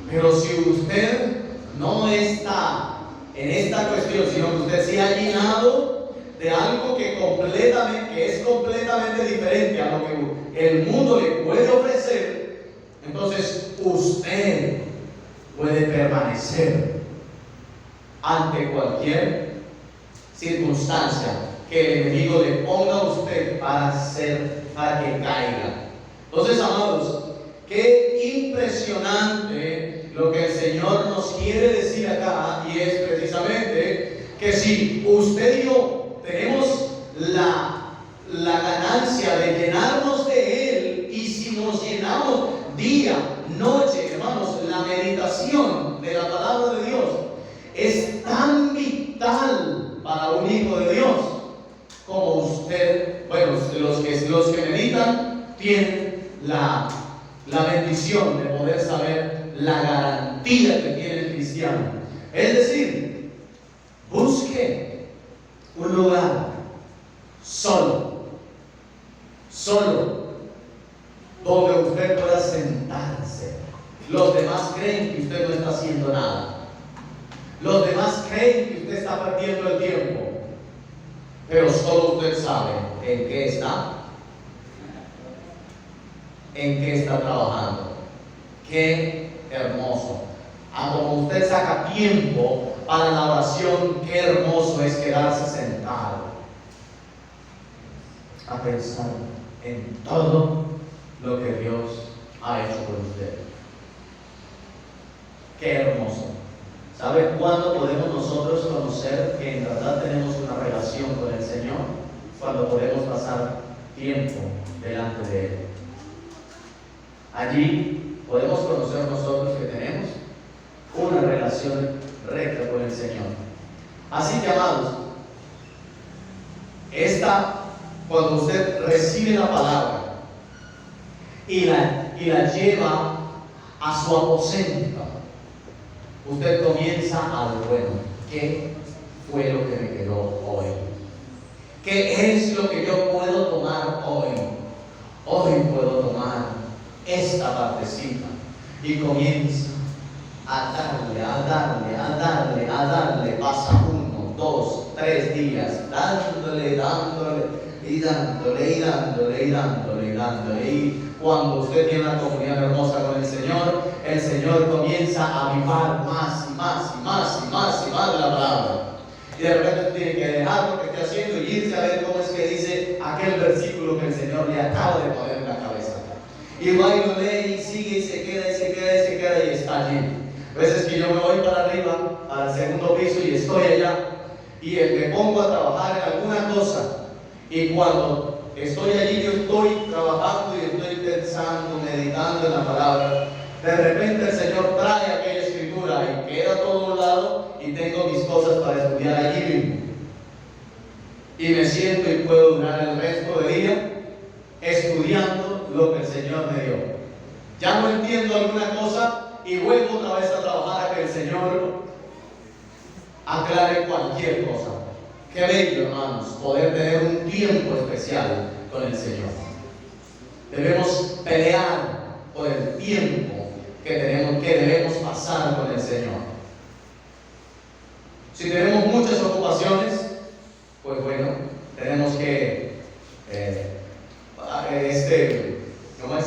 Pero si usted no está en esta cuestión, sino que usted se ha llenado de algo que es completamente diferente a lo que el mundo le puede ofrecer, entonces usted puede permanecer ante cualquier circunstancia que el enemigo le ponga a usted para que caiga. Entonces, amados, qué impresionante lo que el Señor nos quiere decir acá, y es precisamente que si usted y yo tenemos la ganancia de llenarnos de Él, y si nos llenamos día, noche, hermanos, la meditación de la palabra de Dios es tan vital para un hijo de Dios como usted, bueno, los que meditan tienen la bendición de poder saber la garantía que tiene el cristiano. Es decir, busque un lugar solo, donde usted pueda sentarse. Los demás creen que usted no está haciendo nada. Los demás creen que usted está perdiendo el tiempo. Pero solo usted sabe en qué está trabajando. Qué hermoso. Como usted saca tiempo para la oración, qué hermoso es quedarse sentado a pensar en todo lo que Dios ha hecho por usted. Qué hermoso. ¿Sabe cuándo podemos nosotros conocer que en verdad tenemos una relación con el Señor? Cuando podemos pasar tiempo delante de Él. Allí podemos conocer nosotros que tenemos una relación recta con el Señor. Así que, amados, cuando usted recibe la palabra y la lleva a su aposento, usted comienza a lo bueno. ¿Qué fue lo que me quedó hoy? ¿Qué es lo que yo puedo tomar hoy? Hoy puedo tomar esta partecita. Y comienza a darle. Pasa 1, 2, 3 días, dándole. Y cuando usted tiene una comunión hermosa con el Señor comienza a avivar más la palabra. Y de repente usted tiene que dejar lo que esté haciendo y irse a ver cómo es que dice aquel versículo que el Señor le acaba de poner en la cabeza. Y va y lo lee y sigue y se queda y está allí. A veces que yo me voy para arriba, al segundo piso, y estoy allá y me pongo a trabajar en alguna cosa, y cuando estoy allí yo estoy trabajando y estoy pensando, meditando en la palabra, de repente el Señor trae aquella escritura y queda todo a un lado y tengo mis cosas para estudiar allí mismo. y me siento y puedo durar el resto del día estudiando lo que el Señor me dio. Ya no entiendo alguna cosa y vuelvo otra vez a trabajar a que el Señor aclare cualquier cosa. Qué bello, hermanos, poder tener un tiempo especial con el Señor. Debemos pelear por el tiempo que debemos pasar con el Señor. Si tenemos muchas ocupaciones, pues bueno, tenemos que ¿cómo es?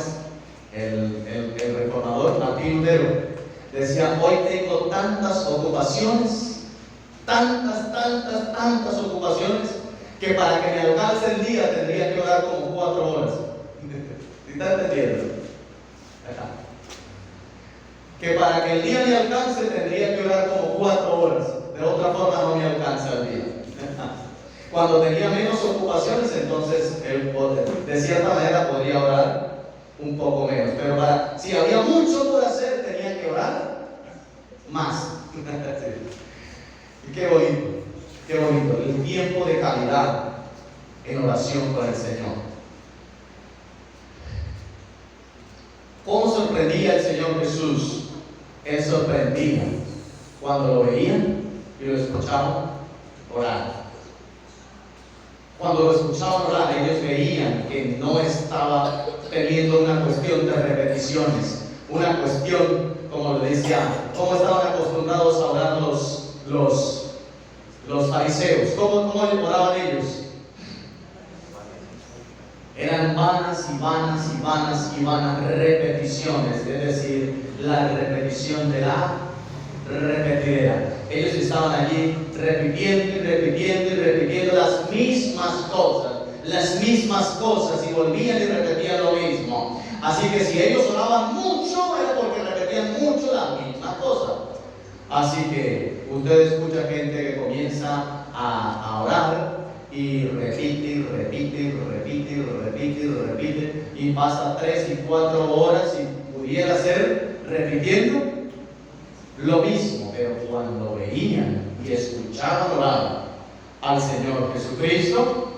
El reformador Martín Lutero decía: hoy tengo tantas ocupaciones, tantas ocupaciones, que para que me alcance el día tendría que orar como 4 horas. ¿Sí está entendiendo? Acá. Que para que el día me alcance tendría que orar como 4 horas. De otra forma no me alcanza el día. Cuando tenía menos ocupaciones, entonces de cierta manera podría orar un poco menos. Pero si había mucho por hacer, tenía que orar más. Y qué bonito, el tiempo de calidad en oración con el Señor. ¿Cómo sorprendía el Señor Jesús? Él sorprendía cuando lo veían y lo escuchaban orar. Cuando lo escuchaban orar, ellos veían que no estaba teniendo una cuestión de repeticiones, una cuestión, como le decía, cómo estaban acostumbrados a orar los fariseos. ¿Cómo oraban ellos? Eran vanas repeticiones, es decir, la repetición de la repetidera. Ellos estaban allí repitiendo las mismas cosas y volvían y repetían lo mismo. Así que si ellos oraban mucho, era porque repetían mucho la misma cosa. Así que usted escucha gente que comienza a orar y repite y pasa 3 y 4 horas y pudiera ser repitiendo lo mismo. Pero cuando veían y escuchaban orar al Señor Jesucristo,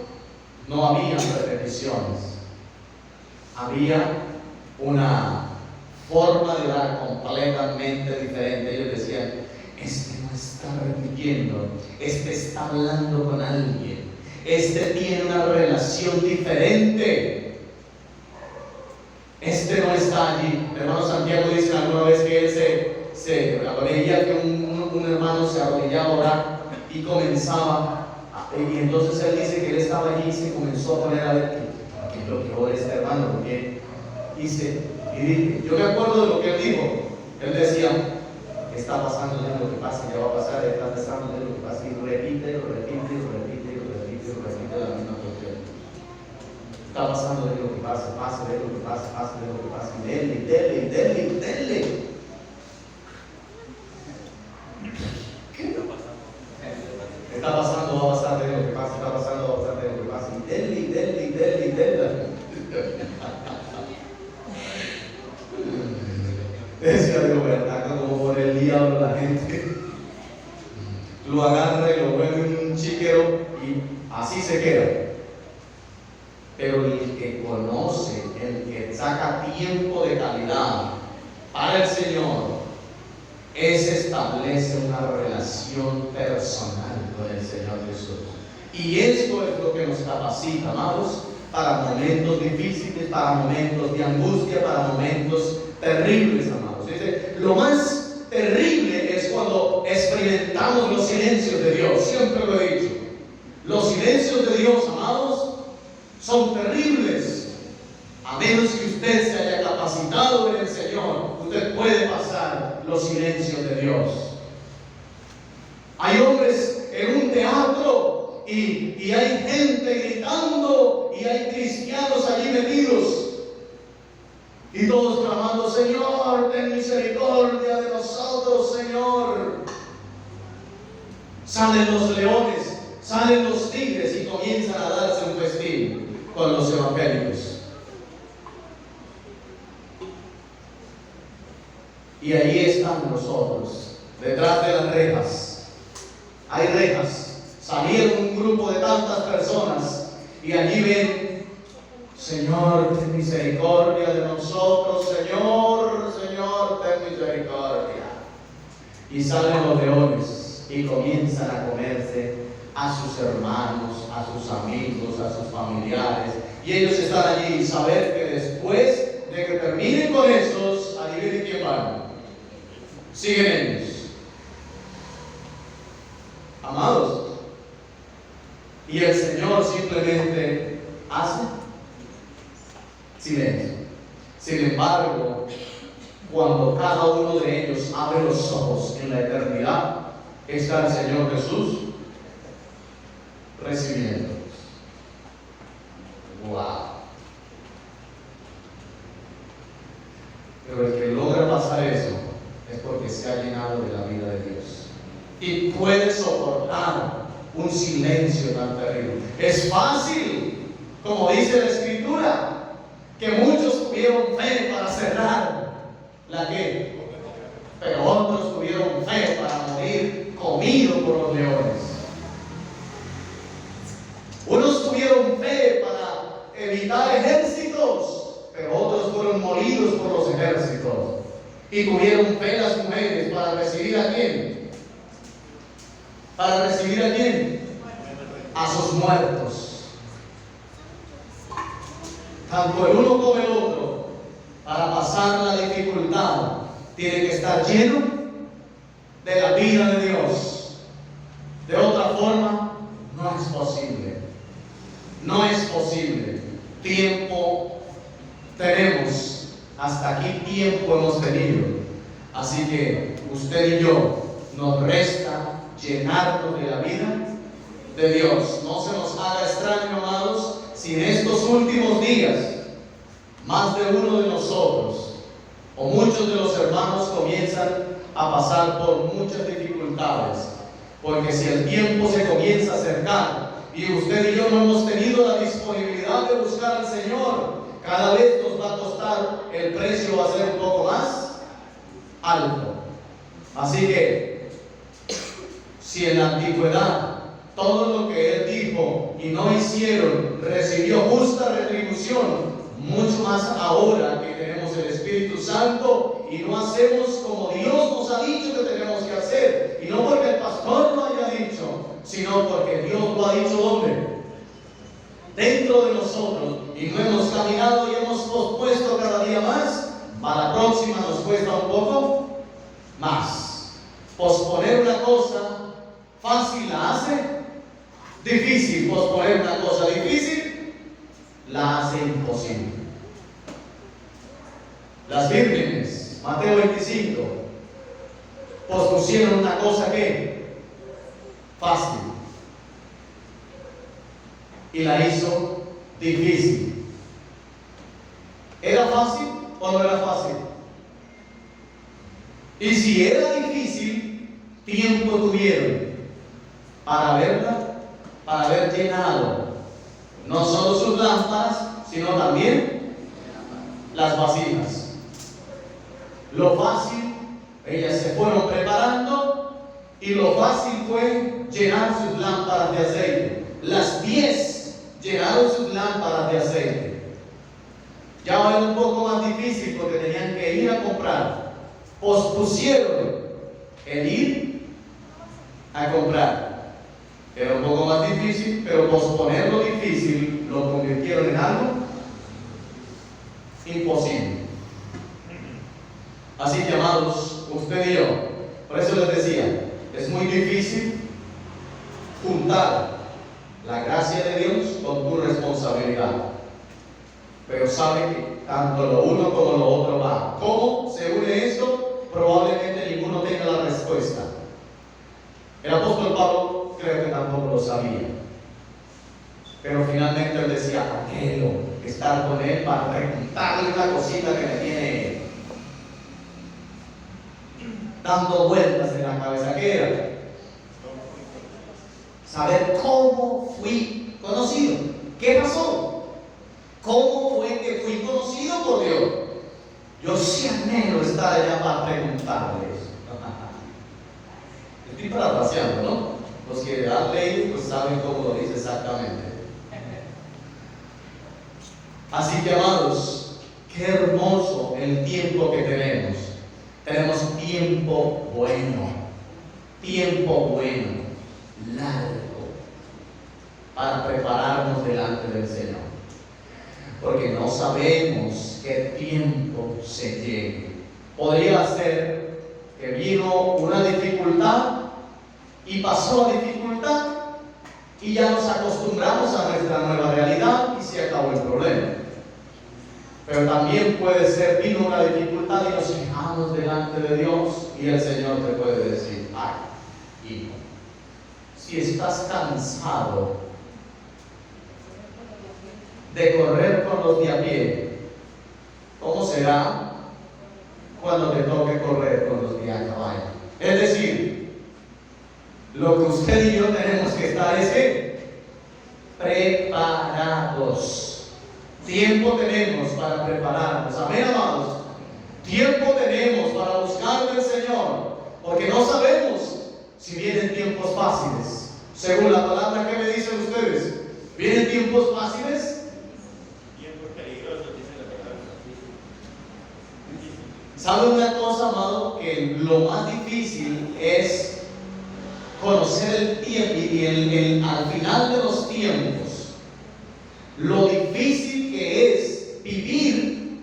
no había repeticiones, había una forma de orar completamente diferente. Ellos decían: este no está repitiendo, este está hablando con alguien, este tiene una relación diferente, este no está allí. El hermano Santiago dice alguna vez que él veía que un hermano se arrodillaba a orar y comenzaba, y entonces él dice que él estaba allí y se comenzó a poner a ver qué es lo que ora este hermano, porque yo me acuerdo de lo que él dijo. Él decía: está pasando de lo que pasa, ya va a pasar, está pasando de lo que pasa, y repite la misma cuestión. Está pasando de lo que pasa, de lo que pasa, y dele. Está pasando, va a pasar de lo que pasa, está pasando, va a pasar de lo que pasa, y dele. Decía de verdad, como por el diablo la gente lo agarra y lo vuelve un chiquero y así se queda. Pero el que conoce, el que saca tiempo de calidad para el Señor, ese establece una relación personal con el Señor Jesús. Y esto es lo que nos capacita, amados, para momentos difíciles, para momentos de angustia, para momentos terribles, amados. Dice, lo más terrible es cuando experimentamos los silencios de Dios. Siempre lo he dicho. Los silencios de Dios, amados, son terribles. A menos que usted se haya capacitado en el Señor, usted puede pasar los silencios de Dios. Hay hombres en un teatro y hay gente gritando y hay cristianos allí metidos y todos clamando: Señor, ten misericordia de nosotros, Señor. Salen los leones, salen los tigres y comienzan a darse un festín con los evangélicos. Y ahí están nosotros, detrás de las rejas. Hay rejas, salieron un grupo de tantas personas y allí ven: Señor, ten misericordia de nosotros, Señor, Señor, ten misericordia. Y salen los leones y comienzan a comerse a sus hermanos, a sus amigos, a sus familiares. Y ellos están allí y saber que después de que terminen con esos, adivinen quién van. Siguen ellos. Amados, y el Señor simplemente hace silencio. Sin embargo, cuando cada uno de ellos abre los ojos en la eternidad, está el Señor Jesús recibiéndolos. Wow. Pero el que logra pasar eso es porque se ha llenado de la vida de Dios y puede soportar un silencio tan terrible. Es fácil, como dice la Escritura, que muchos tuvieron fe para cerrar la que, pero otros tuvieron fe para morir comidos por los leones. Unos tuvieron fe para evitar ejércitos, pero otros fueron molidos por los ejércitos. Y tuvieron fe las mujeres para recibir a quién. ¿Para recibir a quién? A sus muertos. Tanto el uno como el otro, para pasar la dificultad, tiene que estar lleno de la vida de Dios. De otra forma, no es posible. No es posible. Tiempo tenemos. Hasta aquí tiempo hemos tenido. Así que usted y yo nos resta llenarnos de la vida de Dios. No se nos haga extraño, amados, si en estos últimos días más de uno de nosotros o muchos de los hermanos comienzan a pasar por muchas dificultades, porque si el tiempo se comienza a acercar y usted y yo no hemos tenido la disponibilidad de buscar al Señor, cada vez nos va a costar, el precio va a ser un poco más alto. Así que si en la antigüedad todo lo que Él dijo y no hicieron recibió justa retribución, mucho más ahora que tenemos el Espíritu Santo y no hacemos como Dios nos ha dicho que tenemos que hacer, y no porque el pastor lo haya dicho, sino porque Dios lo ha dicho ¿dónde? Dentro de nosotros, y no hemos caminado y hemos pospuesto cada día más. Para la próxima nos cuesta un poco más. Posponer una cosa fácil la hace difícil. Posponer una cosa difícil la hace imposible. Las vírgenes, Mateo 25, pospusieron una cosa que fácil y la hizo difícil. ¿Era fácil o no era fácil? Y si era difícil, tiempo tuvieron para verla, para haber llenado no solo sus lámparas, sino también las vasijas. Lo fácil, ellas se fueron preparando, y lo fácil fue llenar sus lámparas de aceite. Las 10 llenaron sus lámparas de aceite. Ya era un poco más difícil porque tenían que ir a comprar. Pospusieron el ir a comprar. Era un poco más difícil, pero posponer lo difícil lo convirtieron en algo imposible. Así que, amados, usted y yo, por eso les decía, es muy difícil juntar la gracia de Dios con tu responsabilidad. Pero sabe que tanto lo uno como lo otro va. ¿Cómo se une esto? Probablemente ninguno tenga la respuesta. El apóstol Pablo creo que tampoco lo sabía. Pero finalmente él decía: anhelo estar con él para preguntarle una cosita que me tiene dando vueltas en la cabeza. ¿Qué era? Saber cómo fui conocido. ¿Qué pasó? ¿Cómo fue que fui conocido por Dios? Yo sí anhelo estar allá para preguntarles. Estoy parafraseando, ¿no? Los que han leído pues saben cómo lo dice exactamente. Así que, amados, qué hermoso el tiempo que tenemos. Tenemos tiempo bueno, largo, para prepararnos delante del Señor. Porque no sabemos qué tiempo se llegue. Podría ser que vino una dificultad y pasó la dificultad y ya nos acostumbramos a nuestra nueva realidad y se acabó el problema. Pero también puede ser, vino una dificultad y nos fijamos delante de Dios y el Señor te puede decir: ay, hijo, si estás cansado de correr con los de a pie, ¿cómo será cuando te toque correr con los de a caballo? Es decir, lo que usted y yo tenemos que estar es ¿qué? Preparados. Tiempo tenemos para prepararnos. Amén, amados. Tiempo tenemos para buscar del Señor, porque no sabemos si vienen tiempos fáciles. Según la palabra, ¿qué me dicen ustedes? ¿Vienen tiempos fáciles? Tiempos peligrosos, dice la palabra. ¿Sabe una cosa, amado? Que lo más difícil es conocer el tiempo y al final de los tiempos, lo difícil que es vivir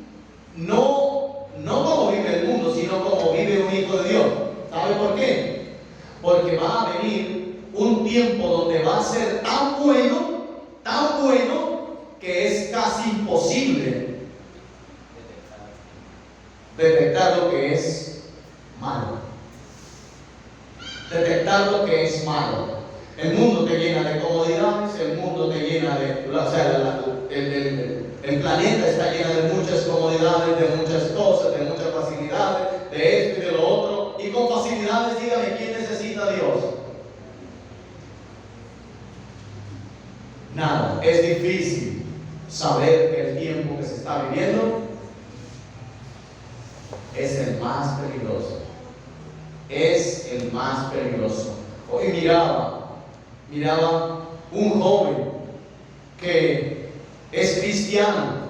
no como vive el mundo, sino como vive un hijo de Dios. ¿Sabe por qué? Porque va a venir un tiempo donde va a ser tan bueno, que es casi imposible detectar lo que es malo. Detectar lo que es malo. El mundo te llena de comodidades, el mundo te llena de, el planeta está lleno de muchas comodidades, de muchas cosas, de muchas facilidades, de esto y de lo otro. Y con facilidades, dígame, ¿quién necesita a Dios? Nada. Es difícil saber que el tiempo que se está viviendo es el más peligroso. Es el más peligroso. Hoy miraba un joven que es cristiano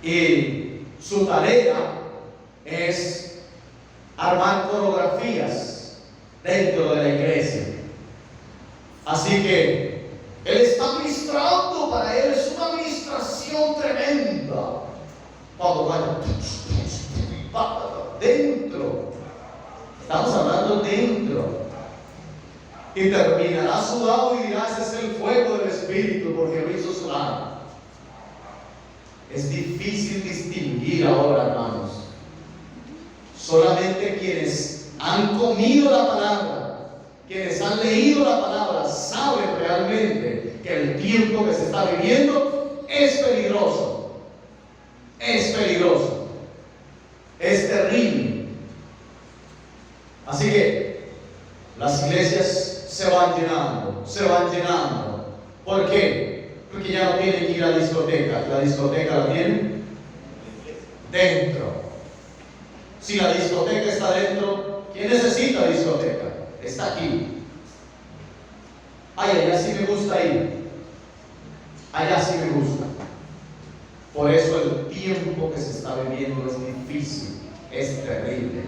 y su tarea es armar coreografías dentro de la iglesia. Así que él está ministrando, para él es una administración tremenda. Cuando vaya dentro, estamos hablando dentro. Y terminará sudado y dirá: ese es el fuego del Espíritu, porque lo hizo sudar. Es difícil distinguir ahora, hermanos. Solamente quienes han comido la palabra, quienes han leído la palabra, saben realmente que el tiempo que se está viviendo es peligroso. Es peligroso. Es terrible. Así que las iglesias se van llenando. ¿Por qué? Porque ya no tienen que ir a la discoteca. La discoteca la tienen dentro. Si la discoteca está dentro, ¿quién necesita discoteca? Está aquí. Ay, allá sí me gusta ir. Allá sí me gusta. Por eso el tiempo que se está viviendo es difícil, es terrible.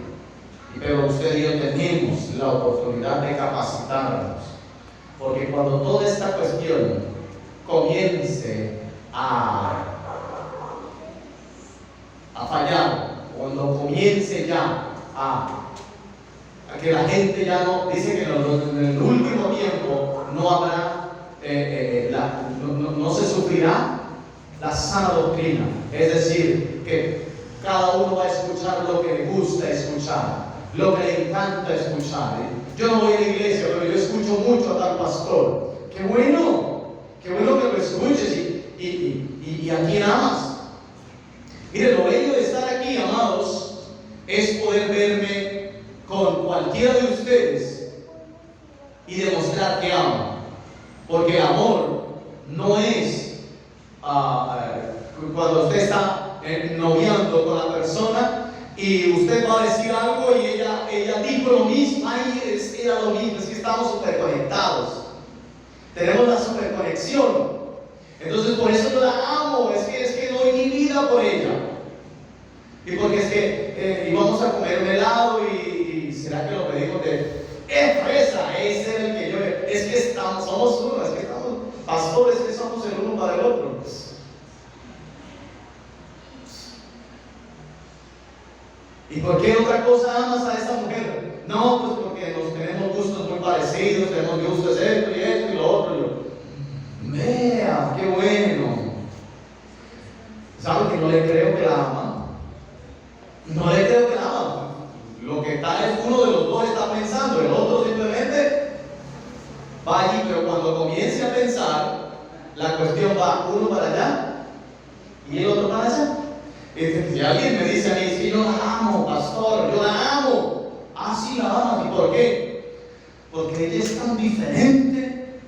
Pero usted y yo tenemos la oportunidad de capacitarnos, porque cuando toda esta cuestión comience a fallar, cuando comience ya a que la gente ya no, dice que en el último tiempo no habrá, no se sufrirá la sana doctrina, es decir, que cada uno va a escuchar lo que le gusta escuchar, lo que le encanta escuchar. Yo no voy a la iglesia, pero yo escucho mucho a tal pastor. Qué bueno que lo escuches y a quién amas. Mire, lo bello de estar aquí, amados, es poder verme con cualquiera de ustedes y demostrar que amo. Porque el amor no es cuando usted está noviando con la persona, y usted va a decir algo y ella dijo lo mismo, ay, era lo mismo, es que estamos súper conectados, tenemos la super conexión. Entonces por eso yo la amo, es que doy mi vida por ella. Y porque es que íbamos a comer un helado y será que lo pedimos de fresa, ese era el que yo, es que somos uno, es que estamos pastores, que somos el uno para el otro. ¿Y por qué otra cosa amas a esa mujer? No, pues porque nos tenemos gustos muy parecidos, tenemos gustos esto y lo otro. Vea, qué bueno. ¿Sabe que no le creo que la ama? No le creo que la ama. Lo que está es uno de los dos está pensando, el otro simplemente va allí, pero cuando comience a pensar, la cuestión va uno para allá y el otro para allá. Si alguien me dice a mí, sí, yo la amo, pastor, yo la amo. Ah, sí, la amas. ¿Y por qué? Porque ella es tan diferente.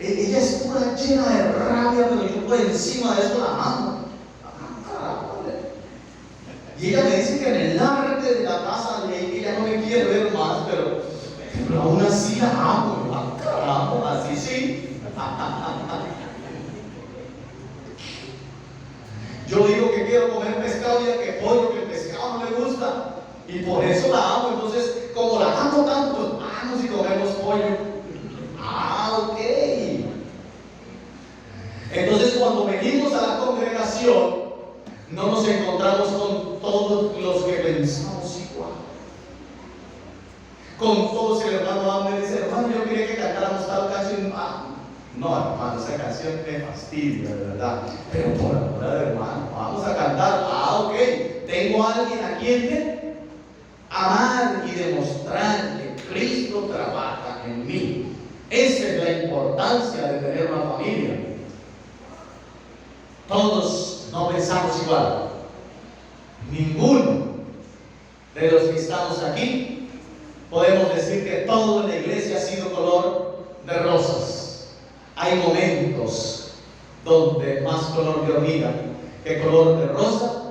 Ella es pura llena de rabia, pero yo por encima de eso la amo. Y ella me dice que en el arte de la casa ella no me quiere ver más, pero aún así la amo. Caramba, así sí. Yo digo que quiero comer pescado y ella que pollo, que el pescado no le gusta. Y por eso la amo. Entonces, como la amo tanto, pues vamos y comemos pollo. Ah, ok. Entonces, cuando venimos a la congregación, no nos encontramos con todos los que pensamos igual. Con todos el hermano me dice, hermano, yo quería que cantáramos tal canción. No, hermano, esa canción me fastidia, de verdad. Pero por amor de hermano, vamos a cantar. Ok, tengo a alguien a quien amar y demostrar que Cristo trabaja en mí. Esa es la importancia de tener una familia. Todos no pensamos igual. Ninguno de los que estamos aquí podemos decir que todo en la iglesia ha sido color de rosas. Hay momentos donde más color de hormiga que color de rosa,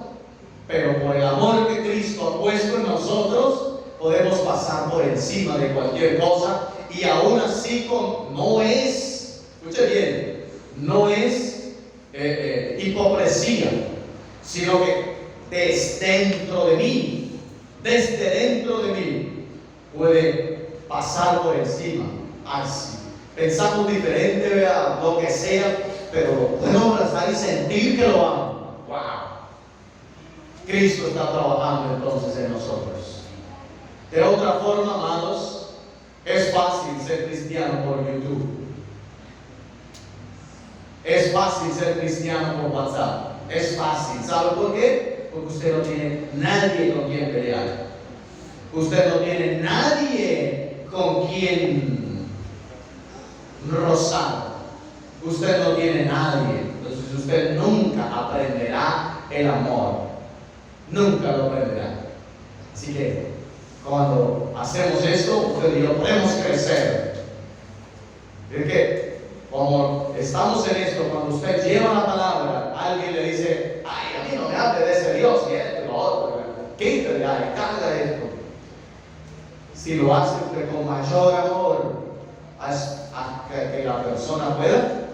pero por el amor que Cristo ha puesto en nosotros, podemos pasar por encima de cualquier cosa y aún así no es, escuche bien, no es hipocresía, sino que desde dentro de mí, puede pasar por encima. Así. Pensamos diferente, vea, lo que sea, pero lo puedo abrazar y sentir que lo amo. ¡Wow! Cristo está trabajando entonces en nosotros. De otra forma, amados, es fácil ser cristiano por YouTube. Es fácil ser cristiano por WhatsApp. Es fácil. ¿Sabe por qué? Porque usted no tiene nadie con quien pelear. Usted no tiene nadie con quien rozar. Usted no tiene nadie. Entonces usted nunca aprenderá el amor. Nunca lo aprenderá. Así que cuando hacemos esto, usted y yo podemos crecer. Es que como estamos en esto, cuando usted lleva la palabra, alguien le dice, ay, a mí no me hable de ese Dios y esto y lo otro, quítale, carga esto. Si lo hace usted con mayor amor, a que la persona pueda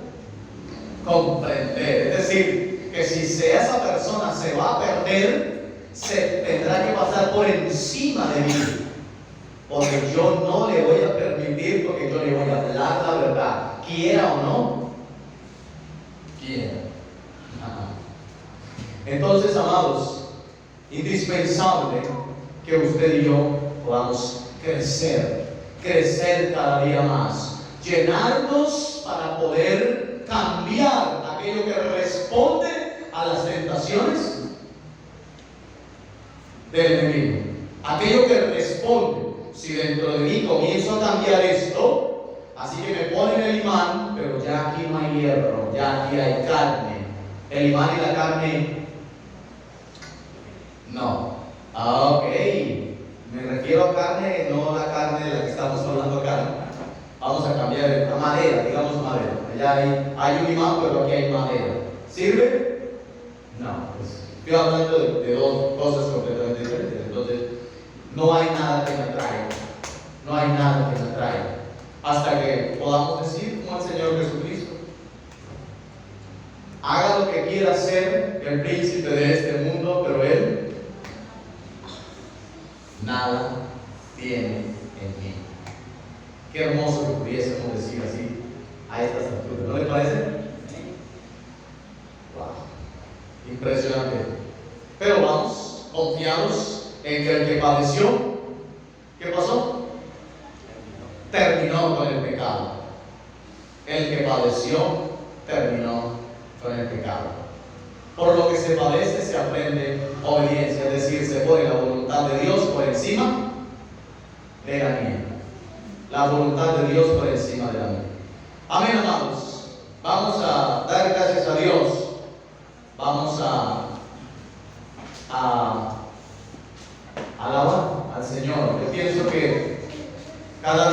comprender. Es decir, que si esa persona se va a perder, se tendrá que pasar por encima de mí. Porque yo no le voy a permitir, porque yo le voy a hablar la verdad. Quiera o no, quiera. Entonces, amados, indispensable que usted y yo podamos crecer cada día más, llenarnos para poder cambiar aquello que responde a las tentaciones del enemigo, aquello que responde. Si dentro de mí comienzo a cambiar esto, así que me ponen el imán, pero ya aquí no hay hierro, ya aquí hay carne. El imán y la carne, no. Ok, me refiero a carne, no la carne de la que estamos hablando acá. Vamos a cambiar a madera, digamos madera. Allá hay un imán, pero aquí hay madera. ¿Sirve? No, pues Estoy hablando de dos cosas completamente diferentes. Entonces, no hay nada que me atraiga. No hay nada que me atraiga. Hasta que podamos decir, como el Señor Jesucristo, haga lo que quiera hacer el príncipe de este mundo, pero él nada tiene en mí. Qué hermoso que pudiésemos decir así a estas alturas, ¿no le parece? Wow, impresionante. Pero vamos, confiados en que el que padeció, ¿qué pasó? Terminó con el pecado. El que padeció, terminó con el pecado. Por lo que se padece, se aprende obediencia, es decir, se pone la voluntad de Dios por encima de la mía. La voluntad de Dios por encima de la mía. Amén, amados. Vamos a dar gracias a Dios